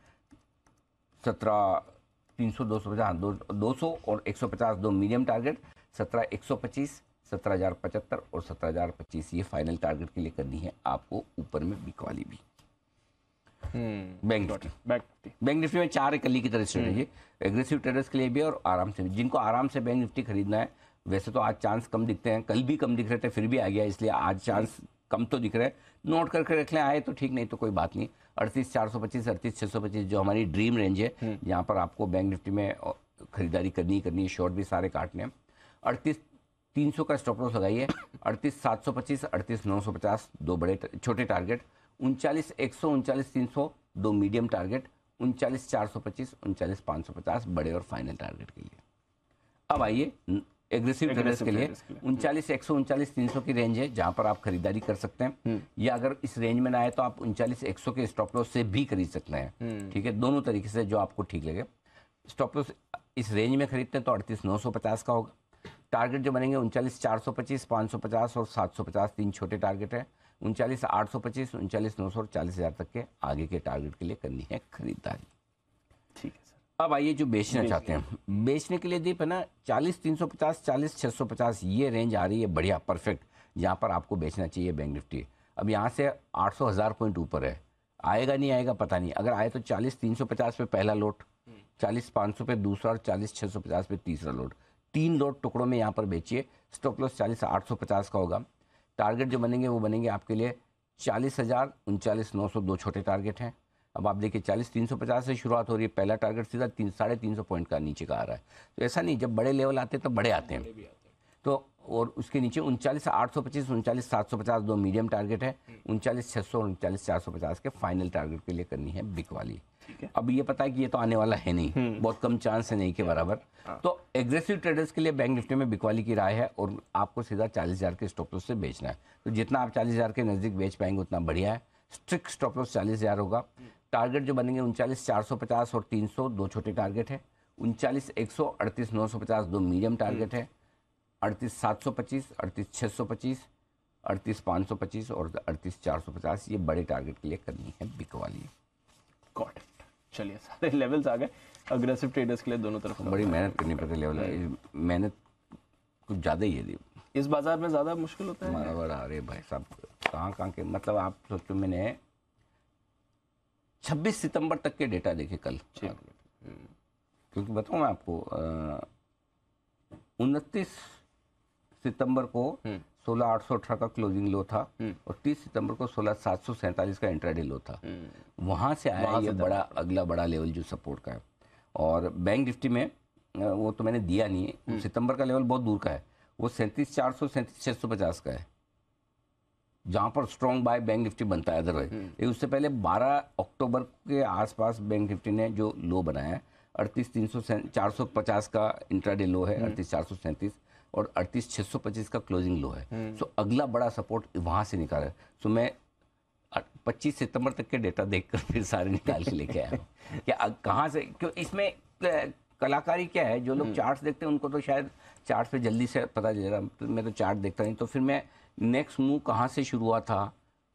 17,300 250 200 और 150 दो मीडियम टारगेट, 17,125 17,075 और 17,025 ये फाइनल टारगेट के लिए करनी है आपको, ऊपर में बिक वाली भी। बैंक निफ्टी में 4 कली की तरह स्ट्रेटेजी, एग्रेसिव ट्रेडर्स के लिए भी और आराम से भी। जिनको आराम से बैंक निफ्टी खरीदना है, वैसे तो आज चांस कम दिखते हैं, कल भी कम दिख रहे थे फिर भी आ गया, इसलिए आज चांस कम तो दिख रहा है। नोट करके रख लें, आए तो ठीक, नहीं तो कोई बात नहीं। 38,425 38,625 जो हमारी ड्रीम रेंज है, यहाँ पर आपको बैंक निफ्टी में खरीदारी करनी है, शॉर्ट भी सारे काटने हैं। 38,300 का स्टॉप लॉस लगाइए, 38,725 38,950 दो बड़े छोटे टारगेट, 39,100 39,300 दो मीडियम टारगेट, 39,425 39,550 बड़े और फाइनल टारगेट के लिए। अब आइए एग्रेसिव ट्रेडर्स के लिए 39,100 39,300 की रेंज है जहां पर आप खरीदारी कर सकते हैं, या अगर इस रेंज में ना आए तो आप 39,100 के स्टॉप लॉस से भी खरीद सकते हैं। ठीक है, दोनों तरीके से जो आपको ठीक लगे। स्टॉप लॉस इस रेंज में खरीदते हैं तो 38,950 का होगा। टारगेट जो बनेंगे 39,425 550 और 750 तीन छोटे टारगेट है। 39,825 39,900 और 40,000 तक के आगे के टारगेट के लिए करनी है खरीदारी। ठीक है सर। अब आइए जो बेचना चाहते हैं, बेचने के लिए दीप है ना 40,350, 40,650 ये रेंज आ रही है बढ़िया परफेक्ट, जहाँ पर आपको बेचना चाहिए बैंक निफ्टी। अब यहाँ से 800,000 पॉइंट ऊपर है, आएगा नहीं आएगा पता नहीं। अगर आए तो 40,350 पे पहला लोट, 40,500 पे दूसरा और 40,650 पे तीसरा लोट, 3 लोट टुकड़ों में यहाँ पर बेचिए। स्टॉप लॉस 40,850 का होगा। टारगेट जो बनेंगे वो बनेंगे आपके लिए 40,000, 39,900 दो छोटे टारगेट हैं। अब आप देखिए 40,350 से शुरुआत हो रही है, पहला टारगेट सीधा 350 पॉइंट का नीचे का आ रहा है। तो ऐसा नहीं, जब बड़े लेवल आते हैं तो बड़े आते हैं। तो और उसके नीचे 39,825, 39,750 दो मीडियम टारगेट है, 39,600 और 39,450 के फाइनल टारगेट के लिए करनी है बिक वाली। अब ये पता है कि ये तो आने वाला है नहीं, बहुत कम चांस है नहीं के बराबर। तो एग्रेसिव ट्रेडर्स के लिए बैंक निफ्टी में बिक वाली की राय है, और आपको सीधा 40,000 के स्टॉप लॉस से बेचना है। तो जितना आप 40,000 के नजदीक बेच पाएंगे उतना बढ़िया है। स्ट्रिक्ट स्टॉप लॉस 40,000 होगा। टारगेट जो बनेंगे 39,450 और 300 दो छोटे टारगेट है, 39,100, 38,950 दो मीडियम टारगेट है, 38,725, 38,625, 38,525 और 38,450 ये बड़े टारगेट के लिए करनी है बिक वाली। Got it. चलिए सारे लेवल्स आ गए अग्रेसिव ट्रेडर्स के लिए दोनों तरफ। बड़ी मेहनत करनी पड़ती है लेवल, मेहनत कुछ ज़्यादा ही है दी। इस बाजार में ज़्यादा मुश्किल होता है बराबर। अरे भाई साहब कहाँ के, मतलब आप सोचो, मैंने 26 सितंबर तक के डेटा देखे कल, क्योंकि बताऊँ मैं आपको 29 सितंबर को 16,818 का क्लोजिंग लो था, और 30 सितंबर को 16,747 का इंट्राडे लो था। वहां से आया ये बड़ा अगला बड़ा लेवल जो सपोर्ट का है। और बैंक निफ्टी में वो तो मैंने दिया नहीं है, सितंबर का लेवल बहुत दूर का है, वो 37,400, 37,650 का है, जहां पर स्ट्रॉन्ग बाय बैंक निफ्टी बनता है अदरवाइज। उससे पहले 12 अक्टूबर के आसपास बैंक निफ्टी ने जो लो बनाया है 38,450 का इंट्राडे लो है, 38,437 और 38,625 का क्लोजिंग लो है। सो अगला बड़ा सपोर्ट वहां से निकाला है। सो मैं 25 सितंबर तक के डेटा देखकर फिर सारे निकाल के लेके आया हूँ क्या कहाँ से, क्यों इसमें कलाकारी क्या है। जो लोग चार्ट्स देखते हैं उनको तो शायद चार्ट पे जल्दी से पता चलेगा, तो मैं तो चार्ट देखता नहीं, तो फिर मैं नेक्स्ट मूव कहाँ से शुरू हुआ था,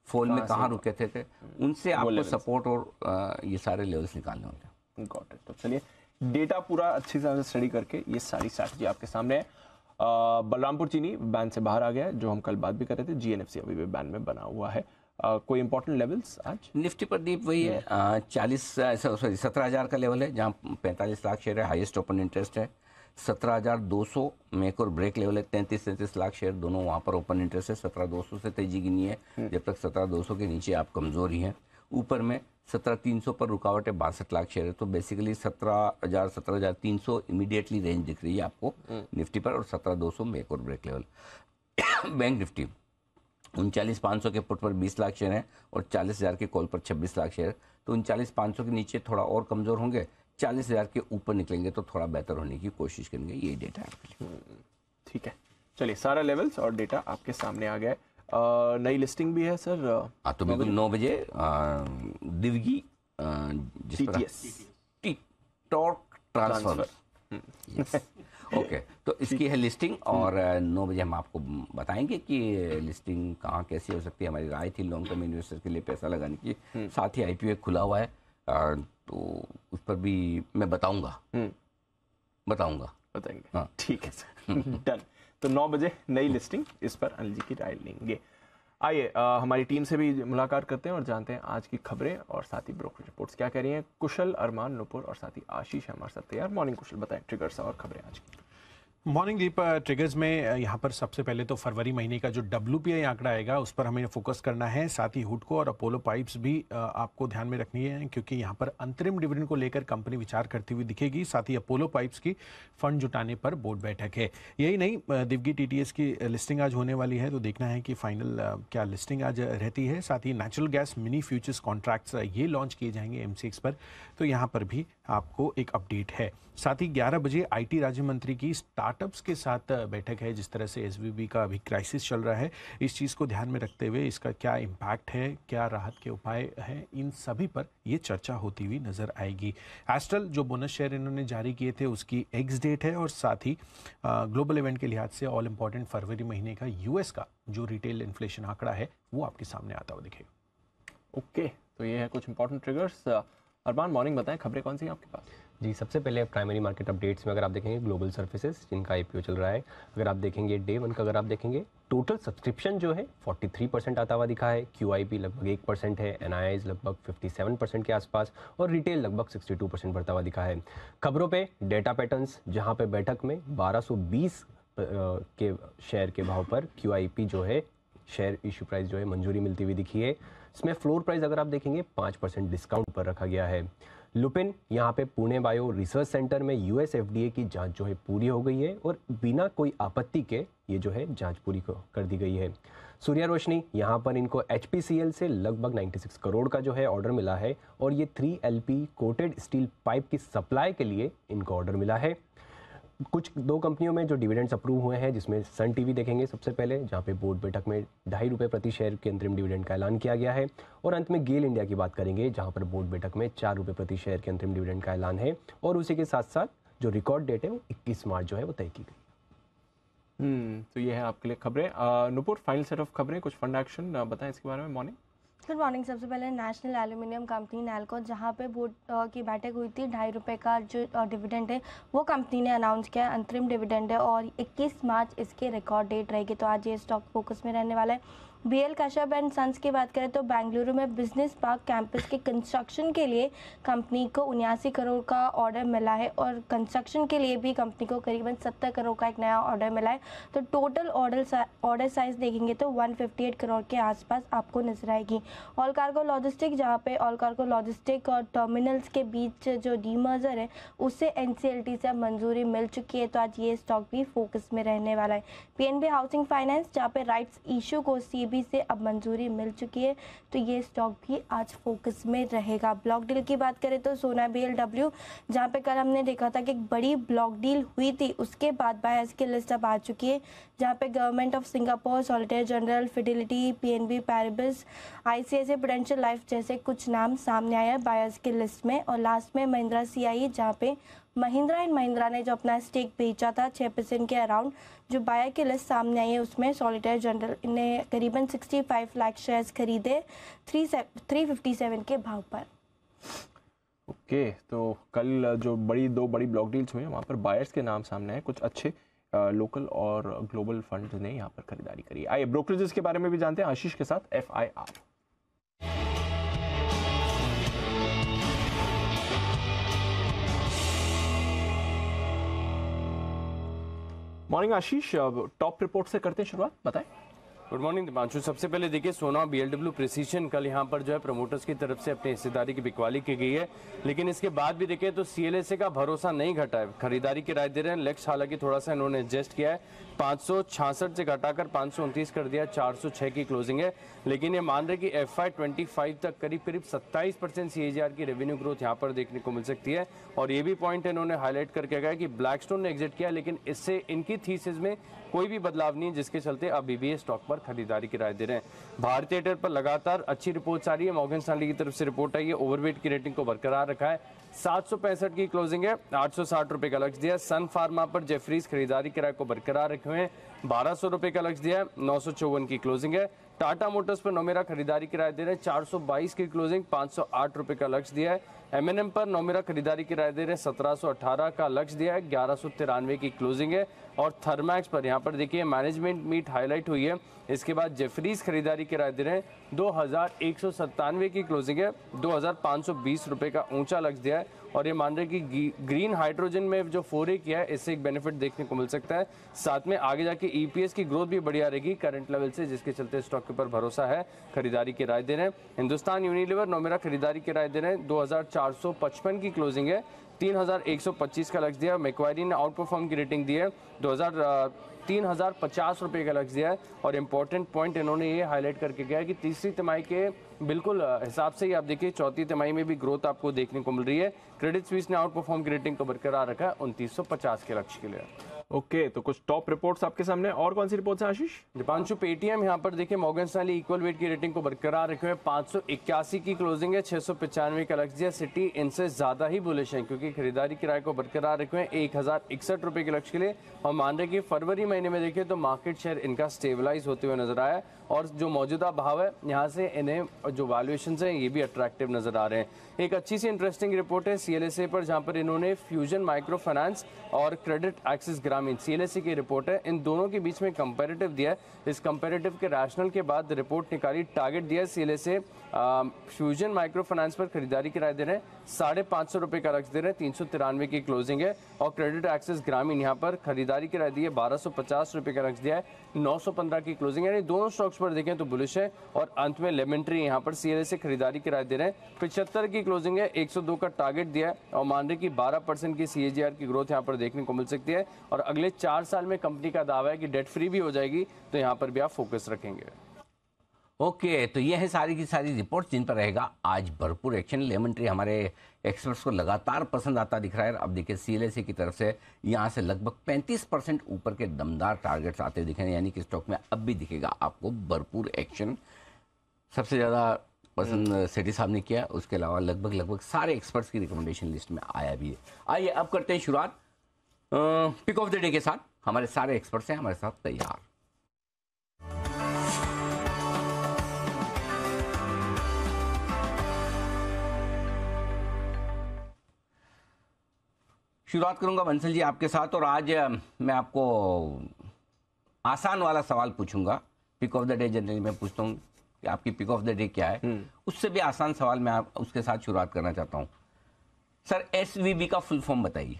फॉल में कहाँ रुके थे, उनसे आपको सपोर्ट और ये सारे लेवल्स निकालने होंगे। Got it. तो चलिए डेटा पूरा अच्छी तरह से स्टडी करके ये सारी स्ट्रैटेजी आपके सामने है। बलरामपुर चीनी बैन से बाहर आ गया है, जो हम कल बात भी कर रहे थे। जीएनएफसी अभी भी बैन में बना हुआ है। कोई इंपॉर्टेंट लेवल्स आज निफ्टी पर दीप वही है 17,000 का लेवल है, जहाँ 45 लाख शेयर है, हाईएस्ट ओपन इंटरेस्ट है। 17,200 में एक और ब्रेक लेवल है, 33 लाख शेयर दोनों वहाँ पर ओपन इंटरेस्ट है। 17,200 से तेजी गिनी है, जब तक 17,200 के नीचे आप कमजोर ही हैं। ऊपर में 17,300 पर रुकावट है, 62 लाख शेयर है। तो बेसिकली 17,000, 17,300 इमीडिएटली रेंज दिख रही है आपको निफ्टी पर, और 17,200 में एक और ब्रेक लेवल। बैंक निफ्टी 39,500 के पुट पर 20 लाख शेयर हैं, और 40,000 के कॉल पर 26 लाख शेयर। तो 39,500 के नीचे थोड़ा और कमजोर होंगे, 40,000 के ऊपर निकलेंगे तो थोड़ा बेहतर होने की कोशिश करेंगे। ये डेटा है। ठीक है, चलिए सारा लेवल्स और डेटा आपके सामने आ गया है। नई लिस्टिंग भी है सर। तो बिल्कुल 9 बजे दिवगी टॉर्क ट्रांसफर। ओके, तो इसकी है लिस्टिंग, और 9 बजे हम आपको बताएंगे कि लिस्टिंग कहाँ कैसी हो सकती है। हमारी राय थी लॉन्ग टर्म इन्वेस्टर के लिए पैसा लगाने की। साथ ही आईपीओ खुला हुआ है, तो उस पर भी मैं बताएंगे। हाँ ठीक है सर। डन। तो 9 बजे नई लिस्टिंग, इस पर अनिल जी की राय लेंगे। आइए हमारी टीम से भी मुलाकात करते हैं और जानते हैं आज की खबरें और साथ ही ब्रोकर रिपोर्ट्स क्या कह रही हैं। कुशल, अरमान, नुपुर और साथ ही आशीष हमारे साथ तैयार। मॉर्निंग कुशल, बताएं ट्रिगर्स और खबरें आज की। मॉर्निंग दीप, ट्रिगर्स में यहाँ पर सबसे पहले तो फरवरी महीने का जो WPI आंकड़ा आएगा उस पर हमें फोकस करना है। साथ ही हुडको और अपोलो पाइप्स भी आपको ध्यान में रखनी है, क्योंकि यहाँ पर अंतरिम डिविडेंड को लेकर कंपनी विचार करती हुई दिखेगी। साथ ही अपोलो पाइप्स की फंड जुटाने पर बोर्ड बैठक है। यही नहीं, दिवगी TTS की लिस्टिंग आज होने वाली है, तो देखना है कि फाइनल क्या लिस्टिंग आज रहती है। साथ ही natural gas mini futures contracts ये लॉन्च किए जाएंगे MCX पर, तो यहाँ पर भी आपको एक अपडेट है। साथ ही 11 बजे IT राज्य मंत्री की स्टार्टअप्स के साथ बैठक है। जिस तरह से SVB का अभी क्राइसिस चल रहा है, इस चीज़ को ध्यान में रखते हुए इसका क्या इम्पैक्ट है, क्या राहत के उपाय हैं, इन सभी पर ये चर्चा होती हुई नजर आएगी। एस्ट्रल जो बोनस शेयर इन्होंने जारी किए थे उसकी एक्स डेट है, और साथ ही ग्लोबल इवेंट के लिहाज से ऑल इंपॉर्टेंट फरवरी महीने का US का जो रिटेल इन्फ्लेशन आंकड़ा है वो आपके सामने आता हुआ दिखेगा। ओके, तो ये है कुछ इंपॉर्टेंट ट्रिगर्स। अरमान, मॉर्निंग बताएं, खबरें कौन सी हैं आपके पास? जी, सबसे पहले प्राइमरी मार्केट अपडेट्स में अगर आप देखेंगे ग्लोबल सर्विसेज जिनका आईपीओ चल रहा है, अगर आप देखेंगे डे वन का अगर आप देखेंगे टोटल सब्सक्रिप्शन जो है 43% आता हुआ दिखा है, क्यूआईपी लगभग 1% है, एनआईआईज लगभग 57% के आसपास और रिटेल लगभग 62% बढ़ता हुआ दिखा है। खबरों पे डेटा पैटर्न्स, जहां पे बैठक में 1220 के शेयर के भाव पर क्यूआईपी जो है शेयर इशू प्राइस जो है मंजूरी मिलती हुई दिखी है। इसमें फ्लोर प्राइस अगर आप देखेंगे 5% डिस्काउंट पर रखा गया है। लुपिन यहाँ पे पुणे बायो रिसर्च सेंटर में यूएस एफडीए की जांच जो है पूरी हो गई है और बिना कोई आपत्ति के ये जो है जांच पूरी कर दी गई है। सूर्या रोशनी यहाँ पर इनको एचपीसीएल से लगभग 96 करोड़ का जो है ऑर्डर मिला है और ये 3LP कोटेड स्टील पाइप की सप्लाई के लिए इनको ऑर्डर मिला है। कुछ दो कंपनियों में जो डिविडेंड्स अप्रूव हुए हैं, जिसमें सन टीवी देखेंगे सबसे पहले, जहां पे बोर्ड बैठक में 2.5 रुपये प्रति शेयर के अंतरिम डिविडेंड का ऐलान किया गया है और अंत में गेल इंडिया की बात करेंगे, जहां पर बोर्ड बैठक में 4 रुपये प्रति शेयर के अंतरिम डिविडेंड का ऐलान है और उसी के साथ साथ जो रिकॉर्ड डेट है वो 21 मार्च जो है वो तय की गई। तो ये है आपके लिए खबरें। नुपुर, फाइनल सेट ऑफ खबरें, कुछ फंड एक्शन बताएं इसके बारे में। Morning good morning. सबसे पहले नेशनल एल्यूमिनियम कंपनी नैल्को, जहां पे बोर्ड की बैठक हुई थी, 2.5 रुपये का जो डिविडेंड है वो कंपनी ने अनाउंस किया, अंतरिम डिविडेंड है और 21 मार्च इसकी रिकॉर्ड डेट रहेगी। तो आज ये स्टॉक फोकस में रहने वाला है। BL कश्यप एंड सन्स की बात करें तो बेंगलुरु में बिजनेस पार्क कैंपस के कंस्ट्रक्शन के लिए कंपनी को 79 करोड़ का ऑर्डर मिला है और कंस्ट्रक्शन के लिए भी कंपनी को करीबन 70 करोड़ का एक नया ऑर्डर मिला है। तो टोटल ऑर्डर साइज देखेंगे तो 158 करोड़ के आसपास आपको नजर आएगी। ऑल कार्गो लॉजिस्टिक, जहाँ पे ऑल कार्गो लॉजिस्टिक और टर्मिनल्स के बीच जो डीमर्जर है उससे NCLT से अब मंजूरी मिल चुकी है। तो आज ये स्टॉक भी फोकस में रहने वाला है। PNB हाउसिंग फाइनेंस, जहाँ पे राइट्स इशू को CB से अब मंजूरी मिल चुकी है, तो ये स्टॉक भी आज फोकस में रहेगा। ब्लॉक डील की बात करें तो सोना BLW, जहां पे कल हमने देखा था कि एक बड़ी ब्लॉक डील हुई थी, उसके बाद बायर्स की लिस्ट अब आ चुकी है, जहां पे government of Singapore, solitaire general, Fidelity, PNB पैराबिस, ICICI prudential life जैसे कुछ नाम सामने आया है बायर्स की लिस्ट में। और लास्ट में महिंद्रा CIE, जहाँ पे महिंद्रा एंड महिंद्रा ने जो अपना स्टेक बेचा था 6% के अराउंड, जो बायर की लिस्ट सामने आई है उसमें सॉलिटेयर जनरल ने करीबन 65 लाख शेयर्स खरीदे 357 के भाव पर। ओके, तो कल जो दो बड़ी ब्लॉक डील्स हुई हैं वहाँ पर बायर्स के नाम सामने हैं। कुछ अच्छे लोकल और ग्लोबल फंड ने यहाँ पर खरीदारी करी। आइए ब्रोकरेजेस के बारे में भी जानते हैं आशीष के साथ। FIR मॉर्निंग आशीष, टॉप रिपोर्ट से करते हैं शुरुआत, बताएं। Good morning Deepanshu. सबसे पहले देखिए सोना BLW प्रिसीजन, कल यहाँ पर जो है प्रमोटर्स की तरफ से अपनी हिस्सेदारी की बिकवाली की गई है, लेकिन इसके बाद भी देखिए तो CLSA का भरोसा नहीं घटा है, खरीदारी की राय दे रहे हैं। लेक्स हालांकि थोड़ा सा इन्होंने एडजस्ट किया है, 566 से घटाकर 529 कर दिया, 406 की क्लोजिंग है, लेकिन ये मान रहे कि FY25 तक करीब 27% CAGR की रेवेन्यू ग्रोथ यहाँ पर देखने को मिल सकती है। और ये भी पॉइंट इन्होंने हाईलाइट करके कहा कि ब्लैकस्टोन ने एग्जिट किया, लेकिन इससे इनकी थीसिस में कोई भी बदलाव नहीं है, जिसके चलते अब BBA स्टॉक पर खरीदारी की राय दे रहे हैं। भारतीय एयरटेल पर लगातार अच्छी रिपोर्ट्स आ रही है। मॉर्गन स्टैनली की तरफ से रिपोर्ट आई है, ओवरवेट की रेटिंग को बरकरार रखा है, 765 की क्लोजिंग है, 860 रुपए का लक्ष्य दिया। सन फार्मा पर जेफरीज खरीदारी किराए को बरकरार रखे हुए हैं, 1200 रुपए का लक्ष्य दिया है, 954 की क्लोजिंग है। टाटा मोटर्स पर नोमेरा खरीदारी किराए दे रहे हैं, 422 की क्लोजिंग, 508 रुपए का लक्ष्य दिया है। M&M पर नोमेरा खरीदारी किराए दे रहे हैं, 1718 का लक्ष्य दिया है, 1193 की क्लोजिंग है। और थर्मैक्स पर यहाँ पर देखिए मैनेजमेंट मीट हाईलाइट हुई है, इसके बाद जेफरीज खरीदारी किराए दे रहे हैं, 2197 की क्लोजिंग है, 2520 रुपए का ऊंचा लक्ष्य दिया है। और ये मान रहे कि ग्रीन हाइड्रोजन में जो फोरे किया है इससे एक बेनिफिट देखने को मिल सकता है। साथ में आगे जाके EPS की ग्रोथ भी बढ़िया रहेगी करंट लेवल से, जिसके चलते स्टॉक के ऊपर भरोसा है, खरीदारी की राय दे रहे हैं। हिंदुस्तान यूनिलीवर नोमेरा खरीदारी की राय दे रहे हैं, 2455 की क्लोजिंग है, 3125 का लक्ष्य दिया। मैक्वायरी ने आउट परफॉर्म की रेटिंग दी है, 3050 रुपए का लक्ष्य दिया है। और इंपॉर्टेंट पॉइंट इन्होंने ये हाईलाइट करके गया है कि तीसरी तिमाही के बिल्कुल हिसाब से ही आप देखिए चौथी तिमाही में भी ग्रोथ आपको देखने को मिल रही है। क्रेडिट स्विस ने आउट परफॉर्म की रेटिंग को बरकरार रखा है 2950 के लक्ष्य के लिए। ओके, तो कुछ टॉप रिपोर्ट्स आपके सामने, और कौन सी रिपोर्ट्स हैं आशीष? दीपांशु, पेटीएम यहाँ पर देखिए मॉर्गन स्टैनली इक्वल वेट की रेटिंग को बरकरार रखे हुए, 581 की क्लोजिंग है, 695 का लक्ष्य दिया। सिटी इनसे ज्यादा ही बुलिश है क्योंकि खरीदारी किराए को बरकरार रखे हुए 1061 रुपए के लक्ष्य के लिए। और मान रहे कि फरवरी महीने में देखिए तो मार्केट शेयर इनका स्टेबलाइज होते हुए नजर आया और जो मौजूदा भाव है यहाँ से इन्हें और जो वैल्यूएशंस हैं ये भी अट्रैक्टिव नजर आ रहे हैं। एक अच्छी सी इंटरेस्टिंग रिपोर्ट है CLSA पर, जहां पर इन्होंने फ्यूजन माइक्रो फाइनेंस और क्रेडिट एक्सिस ग्रामीण CLSA की रिपोर्ट है, इन दोनों के बीच में कंपैरेटिव दिया है। इस कंपैरेटिव के रैशनल के बाद रिपोर्ट निकाली, टारगेट दिया है CLSA फ्यूजन माइक्रो फाइनेंस पर खरीदारी की राय दे रहे हैं, 550 रुपए का रख दे रहे हैं, 393 की क्लोजिंग है। और क्रेडिट एक्सिस ग्रामीण यहाँ पर खरीदारी की राय दी है, 1250 रुपए का रख दिया है, 915 की क्लोजिंग है। यानी दोनों स्टॉक्स पर देखें तो बुलिश है। और अंत में लेमन ट्री यहाँ पर CLSA खरीदारी की राय दे रहे हैं, 75 की क्लोजिंग है, 102 का टारगेट दिया है और मान रहे कि 12% की CAGR की ग्रोथ यहाँ पर देखने को मिल सकती है। और अगले 4 साल में कंपनी का दावा है कि डेट फ्री भी हो जाएगी, तो यहाँ पर भी आप फोकस रखेंगे। ओके, तो ये है सारी की सारी रिपोर्ट जिन पर रहेगा आज भरपूर एक्शन। लेमन ट्री हमारे एक्सपर्ट्स को लगातार पसंद आता दिख रहा है। अब देखिए CLSA की तरफ से यहाँ से लगभग 35% ऊपर के दमदार टारगेट्स आते दिखे हैं, यानी कि स्टॉक में अब भी दिखेगा आपको भरपूर एक्शन। सबसे ज़्यादा पसंद सेठी साहब ने किया, उसके अलावा लगभग सारे एक्सपर्ट्स की रिकमेंडेशन लिस्ट में आया भी है। आइए अब करते हैं शुरुआत पिक ऑफ द डे के साथ। हमारे सारे एक्सपर्ट्स हैं हमारे साथ तैयार। शुरुआत करूंगा बंसल जी आपके साथ, और आज मैं आपको आसान वाला सवाल पूछूंगा। Pick of the day generally मैं पूछता हूँ कि आपकी पिक ऑफ द डे क्या है, उससे भी आसान सवाल मैं आप उसके साथ शुरुआत करना चाहता हूँ। सर SVB का फुल फॉर्म बताइए।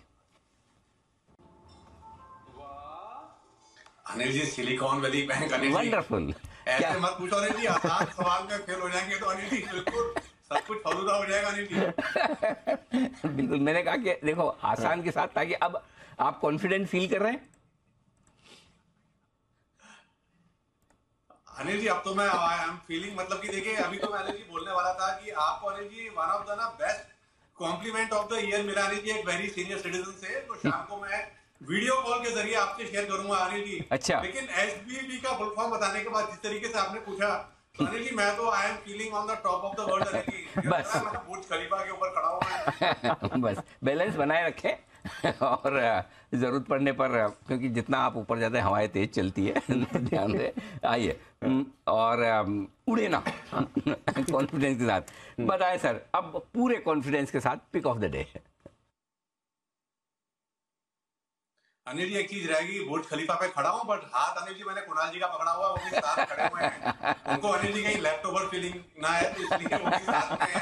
Anil ji, silicon valley bank. Anil ji wonderful, ऐसे मत पूछो अनिल जी, आसान सवाल में फेल हो जाएंगे तो अनिल जी बिल्कुल सब कुछ फलूदा हो जाएगा अनिल जी। बिल्कुल, मैंने कहा कि देखो आसान के साथ, ताकि अब आप कॉन्फिडेंट फील कर रहे हैं। अनिल जी अब तो मैं आई एम फीलिंग, मतलब कि देखिए अभी तो मैं अनिल जी बोलने वाला था कि आपको Anil ji one of the ना best compliment of the year मिला अनिल जी एक वेरी सीनियर सिटीजन से, तो शाम को मैं वीडियो कॉल के जरिए आपसे शेयर करूंगा अनिल जी। अच्छा, लेकिन SVB का फुल फॉर्म बताने के बाद जिस तरीके से आपने पूछा, तो अनिल जी मैं तो I am feeling on the top of the world Anil ji. बस मैं बुर्ज खलीफा के ऊपर खड़ा हूं। बस बैलेंस बनाए रखें और जरूरत पड़ने पर, क्योंकि जितना आप ऊपर जाते हैं हवाएं तेज चलती है, ध्यान दे। आइए और उड़े ना कॉन्फिडेंस के साथ। बताएं सर, अब पूरे कॉन्फिडेंस के साथ pick of the day. Anil ji एक चीज रहेगी, बुर्ज खलीफा पे खड़ा हूँ बट हाथ अनिल जी मैंने कुणाल जी का पकड़ा हुआ, वो भी साथ खड़े हुए हैं। उनको अनिल जी कहीं लेफ्ट ओवर फीलिंग ना है, तो इसलिए वो भी साथ में है।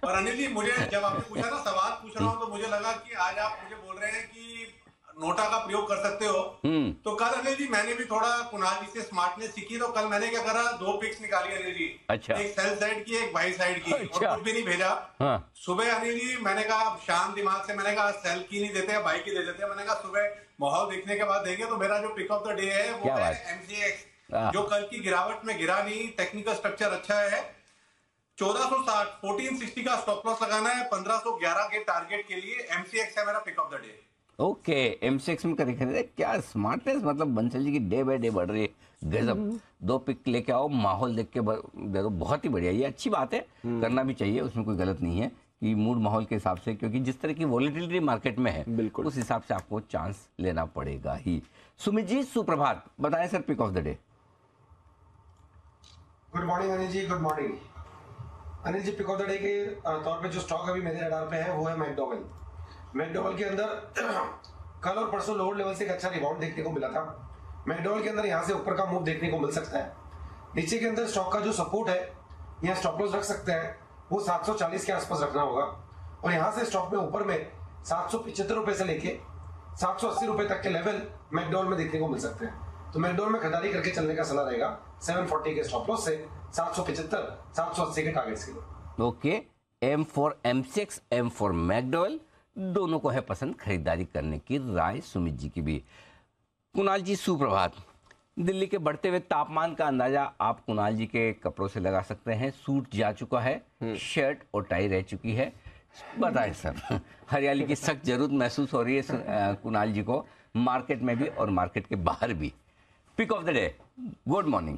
और अनिल जी मुझे जब आपने पूछा ना सवाल पूछ रहा हूँ, तो मुझे लगा कि आज आप मुझे बोल रहे हैं कि नोटा का प्रयोग कर सकते हो। तो कल अनिल जी मैंने भी थोड़ा कुणाल जी से स्मार्टनेस सीखी, तो कल मैंने क्या करा, 2 पिक्स निकाली अनिल जी। अच्छा। एक सेल साइड की, एक बाई साइड की। अच्छा। और कुछ भी नहीं भेजा। हाँ। सुबह अनिल जी मैंने कहा शांत दिमाग से, मैंने कहा सेल की नहीं देते, बाई की दे देते। मैंने कहा सुबह माहौल देखने के बाद देंगे। तो मेरा जो पिक ऑफ द डे है वो है MCX, जो कल की गिरावट में गिरा नहीं, टेक्निकल स्ट्रक्चर अच्छा है। 1460 1460 का स्टॉप लॉस लगाना है, 1511 के टारगेट के लिए। MCX है मेरा pick of the day. Okay, MCX में करें। क्या स्मार्टनेस, मतलब बंसल जी की डे बाय डे बढ़ रही है। गजब। 2 पिक लेके आओ, माहौल देख के दे दो, बहुत ही बढ़िया। ये अच्छी बात है, करना भी चाहिए, उसमें कोई गलत नहीं है कि मूड माहौल के हिसाब से, क्योंकि जिस तरह की वॉलेटिलिटी मार्केट में है, बिल्कुल उस हिसाब से आपको चांस लेना पड़ेगा ही। सुमित जी सुप्रभात, बताएं sir pick of the day. Good morning Anil ji, good morning Anil ji. Pick of the day के तौर पे जो स्टॉक अभी मेरे रडार पे है वो है मैकडॉवेल। मैकडॉवेल के अंदर कल और परसों लोअर लेवल से एक अच्छा रिबाउंड देखने को मिला था। मैकडॉवेल के अंदर यहाँ से ऊपर का मूव देखने को मिल सकता है। नीचे के अंदर स्टॉक का जो सपोर्ट है, यहाँ स्टॉप लॉस रख सकते हैं, वो 740 के आसपास रखना होगा। और यहाँ से स्टॉक में ऊपर में 775 रुपए से लेके 780 रुपए तक के लेवल मैकडॉवेल में देखने को मिल सकते हैं। तो मैकडॉवेल में खरीदारी करके चलने का सलाह रहेगा 740 के स्टॉप लॉस से 775 780 के टारगेट्स के लिए। Okay, M for MCX, M for McDowell, दोनों को है पसंद खरीदारी करने की राय सुमित जी की भी। कुणाल जी सुप्रभात। दिल्ली के बढ़ते हुए तापमान का अंदाजा आप कुणाल जी के कपड़ों से लगा सकते हैं। सूट जा चुका है, शर्ट और टाई रह चुकी है। बताएं सर, हरियाली की सख्त जरूरत महसूस हो रही है कुणाल जी को, मार्केट में भी और मार्केट के बाहर भी। Pick of the day, good morning.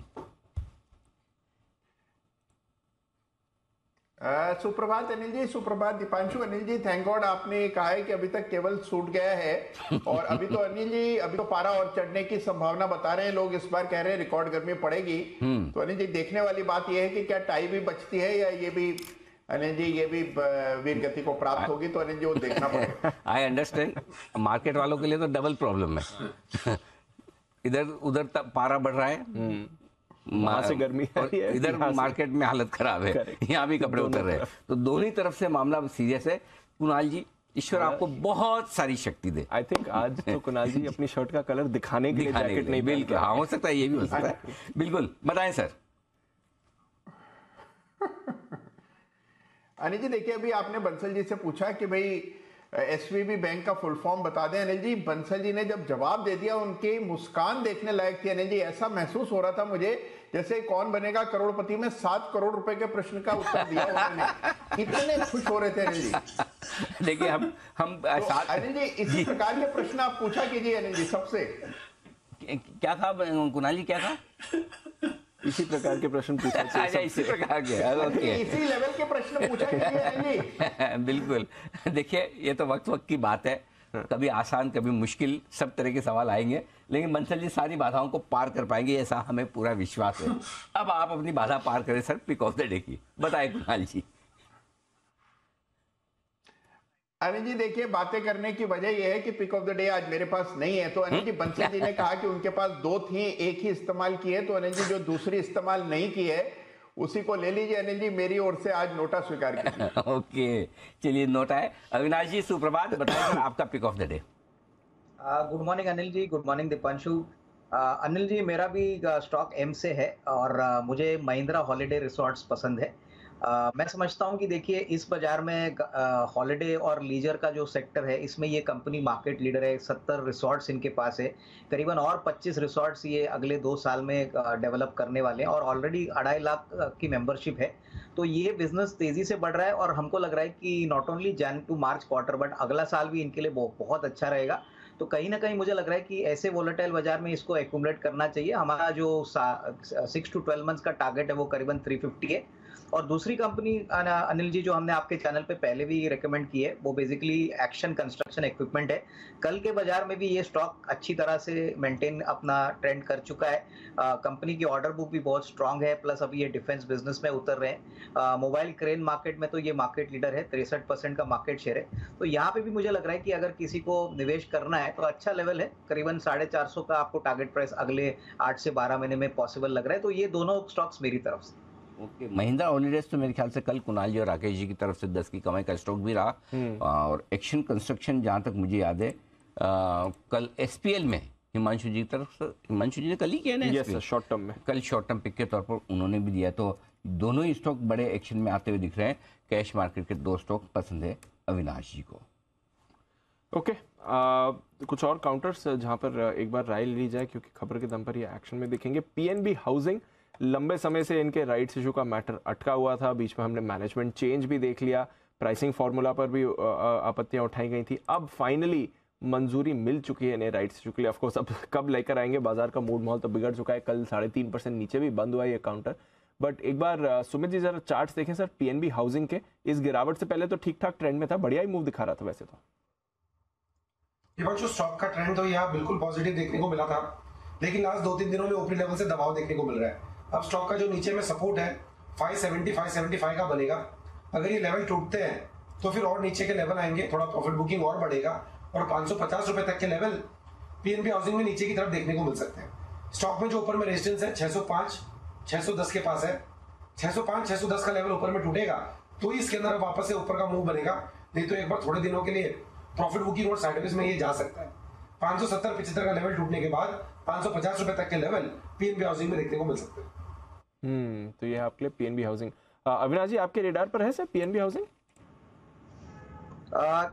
सुप्रभात अनिल जी, सुप्रभात दीपांशु। अनिल जी, थैंक गॉड आपने कहा है कि अभी तक केवल सूट गया है और अभी तो अनिल जी अभी तो पारा और चढ़ने की संभावना बता रहे हैं लोग, इस बार कह रहे हैं रिकॉर्ड गर्मी पड़ेगी। तो अनिल जी देखने वाली बात यह है कि क्या टाई भी बचती है या ये भी अनिल जी ये भी वीर गति को प्राप्त होगी, तो अनिल जी वो देखना पड़ेगा। आई अंडरस्टैंड, मार्केट वालों के लिए तो डबल प्रॉब्लम है। इधर उधर पारा बढ़ रहा है, वहां से गर्मी आ रही है, इधर मार्केट में हालत खराब है, यहाँ भी कपड़े उतर रहे हैं, तो दोनों ही तरफ से मामला सीरियस है। कुणाल जी, ईश्वर आपको बहुत सारी शक्ति दे। आई थिंक आज तो कुणाल जी अपनी शर्ट का कलर दिखाने के लिए जैकेट नहीं, बिल्कुल, हाँ हो सकता है, ये भी हो सकता है। बिल्कुल, बताएं सर। अनिल जी देखिए, अभी आपने बंसल जी से पूछा कि भाई एसवीबी बैंक का फुल फॉर्म बता दें। अनिल जी, बंसल जी ने जब जवाब दे दिया, उनकी मुस्कान देखने लायक थी। अनिल जी, ऐसा महसूस हो रहा था मुझे जैसे कौन बनेगा करोड़पति में 7 करोड़ रुपए के प्रश्न का उत्तर दिया उन्होंने। इतने खुश हो रहे थे अनिल जी। देखिए हम तो अनिल जी इसी प्रकार के प्रश्न आप पूछा कीजिए अनिल जी सबसे। क्या था कुणाल जी, क्या था? इसी प्रकार के प्रश्न पूछा अच्छा, इसी प्रकार के, ओके, इसी लेवल के प्रश्न पूछा कीजिए अनिल जी। बिल्कुल। देखिए, ये तो वक्त वक्त की बात है, कभी आसान कभी मुश्किल, सब तरह के सवाल आएंगे, लेकिन बंसल जी सारी बाधाओं को पार कर पाएंगे, ऐसा हमें पूरा विश्वास है। अब आप अपनी बाधा पार करें sir, pick of the day की बताएं कुणाल जी। अनिल जी देखिए, बातें करने की वजह यह है कि पिक ऑफ द डे आज मेरे पास नहीं है। तो अनिल जी, बंसल जी ने कहा कि उनके पास 2 थी, एक ही इस्तेमाल की है, तो अनिल जी जो दूसरी इस्तेमाल नहीं की है उसी को ले लीजिए। अनिल जी मेरी ओर से आज नोटा स्वीकार कीजिए। ओके, चलिए नोटा है। अविनाश जी सुप्रभात, बताइए सर आपका pick of the day. Good morning Anil ji, good morning Deepanshu. Anil ji, मेरा भी स्टॉक एम से है और मुझे महिंद्रा हॉलिडे रिसोर्ट्स पसंद है। मैं समझता हूं कि देखिए, इस बाजार में हॉलिडे और लीजर का जो सेक्टर है, इसमें ये कंपनी मार्केट लीडर है। 70 रिसोर्ट्स इनके पास है, करीबन और 25 रिसोर्ट्स ये अगले 2 साल में डेवलप करने वाले हैं और ऑलरेडी 2.5 लाख की मेंबरशिप है। तो ये बिजनेस तेजी से बढ़ रहा है और हमको लग रहा है कि not only Jan to March quarter but अगला साल भी इनके लिए बहुत अच्छा रहेगा। तो कहीं ना कहीं मुझे लग रहा है कि ऐसे वोलेटाइल बाजार में इसको एक्यूमुलेट करना चाहिए। हमारा जो 6 to 12 मंथ्स का टारगेट है वो करीबन 350 है। और दूसरी कंपनी अनिल जी जो हमने आपके चैनल पे पहले भी रेकमेंड की है, वो बेसिकली एक्शन कंस्ट्रक्शन इक्विपमेंट है। कल के बाजार में भी ये स्टॉक अच्छी तरह से मेंटेन अपना ट्रेंड कर चुका है। कंपनी की ऑर्डर बुक भी बहुत स्ट्रांग है, प्लस अभी ये डिफेंस बिजनेस में उतर रहे हैं। मोबाइल क्रेन मार्केट में तो ये मार्केट लीडर है, 63% का मार्केट शेयर है। तो यहाँ पे भी मुझे लग रहा है कि अगर किसी को निवेश करना है तो अच्छा लेवल है, करीबन 450 का आपको टारगेट प्राइस अगले 8 से 12 महीने में पॉसिबल लग रहा है। तो ये दोनों स्टॉक्स मेरी तरफ से। ओके, महिंद्रा हॉलिडेज तो मेरे ख्याल से कल कुणाल जी और राकेश जी की तरफ से 10 की कमाई का स्टॉक भी रहा। और एक्शन कंस्ट्रक्शन जहां तक मुझे याद है कल एसपीएल में हिमांशु जी की तरफ से, हिमांशु जी ने कल ही किया ना, यस सर, शॉर्ट टर्म में, कल शॉर्ट टर्म पिक के तौर पर उन्होंने भी दिया। तो दोनों ही स्टॉक बड़े एक्शन में आते हुए दिख रहे हैं। कैश मार्केट के 2 स्टॉक पसंद है अविनाश जी को। ओके, कुछ और काउंटर्स जहां पर एक बार राय ली जाए, क्योंकि खबर के दम पर ये एक्शन में दिखेंगे। पीएनबी हाउसिंग, लंबे समय से इनके राइट्स इशू का मैटर अटका हुआ था, बीच में हमने मैनेजमेंट चेंज भी देख लिया, प्राइसिंग फार्मूला पर भी आपत्तियां उठाई गई थी। अब फाइनली मंजूरी मिल चुकी है इन्हें राइट्स इशू के लिए। ऑफकोर्स अब कब लेकर आएंगे, बाजार का मूड माहौल तो बिगड़ चुका है। कल 3.5% नीचे भी बंद हुआ ये काउंटर। बट एक बार सुमित जी जरा चार्ट्स देखें सर पीएनबी हाउसिंग के। इस गिरावट से पहले तो ठीक ठाक ट्रेंड में था, बढ़िया ही मूव दिखा रहा था वैसे तो। जो स्टॉक का ट्रेंड तो यहाँ बिल्कुल पॉजिटिव देखने को मिला था, लेकिन लास्ट 2-3 दिनों में ओपनिंग लेवल से दबाव देखने को मिल रहा है। अब स्टॉक का जो नीचे में सपोर्ट है 570-575 का बनेगा। अगर ये लेवल टूटते हैं तो फिर और नीचे के लेवल आएंगे, थोड़ा प्रॉफिट बुकिंग और बढ़ेगा और 550 रुपए तक के लेवल पीएनबी हाउसिंग में नीचे की तरफ देखने को मिल सकते हैं। स्टॉक में जो ऊपर में रेजिस्टेंस है 605, 610 के पास है। 605, 610 का लेवल ऊपर में टूटेगा तो इसके अंदर वापस से ऊपर का मूव बनेगा, नहीं तो एक बार थोड़े दिनों के लिए प्रॉफिट बुकिंग और साइडवेज में ये जा सकता है। 570-75 का लेवल टूटने के बाद 550 रुपए तक के लेवल पीएनबी हाउसिंग में देखने को मिल सकते हैं। तो ये आपके लिए पीएनबी हाउसिंग। अविनाश जी आपके रेडार पर है सर पीएनबी हाउसिंग?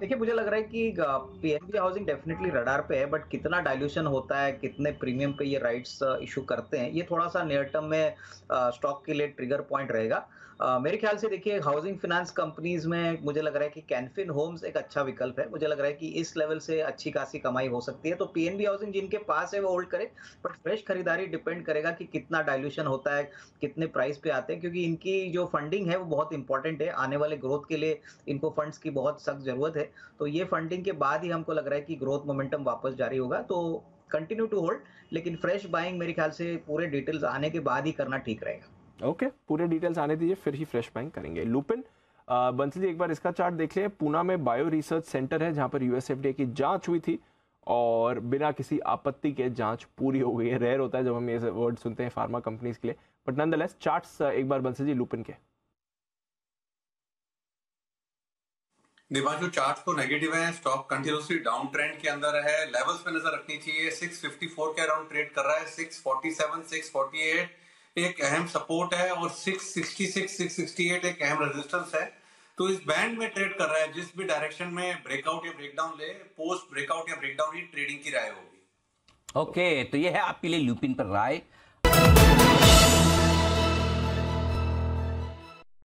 देखिए, मुझे लग रहा है कि पीएनबी हाउसिंग डेफिनेटली रडार पे है, बट कितना डाइल्यूशन होता है, कितने प्रीमियम पे ये राइट्स इशू करते हैं, ये थोड़ा सा नियर टर्म में स्टॉक के लिए ट्रिगर पॉइंट रहेगा। मेरे ख्याल से देखिए हाउसिंग फाइनेंस कंपनीज में मुझे लग रहा है कि कैनफिन होम्स एक अच्छा विकल्प है। मुझे लग रहा है कि इस लेवल से अच्छी खासी कमाई हो सकती है, तो पीएनबी हाउसिंग जिनके पास है वो होल्ड करे, बट फ्रेश खरीदारी डिपेंड करेगा कि कितना डाइल्यूशन होता है, कितने प्राइस पे आते हैं, क्योंकि इनकी जो फंडिंग है वो बहुत इंपॉर्टेंट है। आने वाले ग्रोथ के लिए इनको फंड्स की बहुत सख्त जरूरत है, तो ये फंडिंग के बाद ही हमको लग रहा है कि ग्रोथ मोमेंटम वापस जारी होगा। तो कंटिन्यू टू होल्ड, लेकिन फ्रेश बाइंग मेरे ख्याल से पूरे डिटेल्स आने के बाद ही करना ठीक रहेगा। ओके, पूरे डिटेल्स आने दीजिए फिर ही फ्रेश बाइंग करेंगे। लुपिन, बंसल जी एक बार इसका चार्ट देख लिया। पूना में बायो रिसर्च सेंटर है जहां पर यूएसएफडीए की जांच हुई थी और बिना किसी आपत्ति के जांच पूरी हो गई है। रेयर होता है जब हम ये वर्ड सुनते हैं फार्मा कंपनीज के लिए, बट नॉनदलेस चार्ट्स एक बार बंसल जी लुपिन के। दिपांशु, चार्ट तो नेगेटिव है, स्टॉक कंटिन्यूसली डाउन ट्रेंड के अंदर है, लेवल्स पे नजर रखनी चाहिए। 654 के अराउंड ट्रेड कर रहा है, 647 648 एक अहम सपोर्ट है और 666 668 एक अहम रेजिस्टेंस है। तो इस बैंड में ट्रेड कर रहा है, जिस भी डायरेक्शन में ब्रेकआउट या ब्रेकडाउन ले, पोस्ट ब्रेकआउट या ब्रेकडाउन ही ट्रेडिंग की राय होगी। ओके, तो ये है आपके लिए लुपिन पर राय।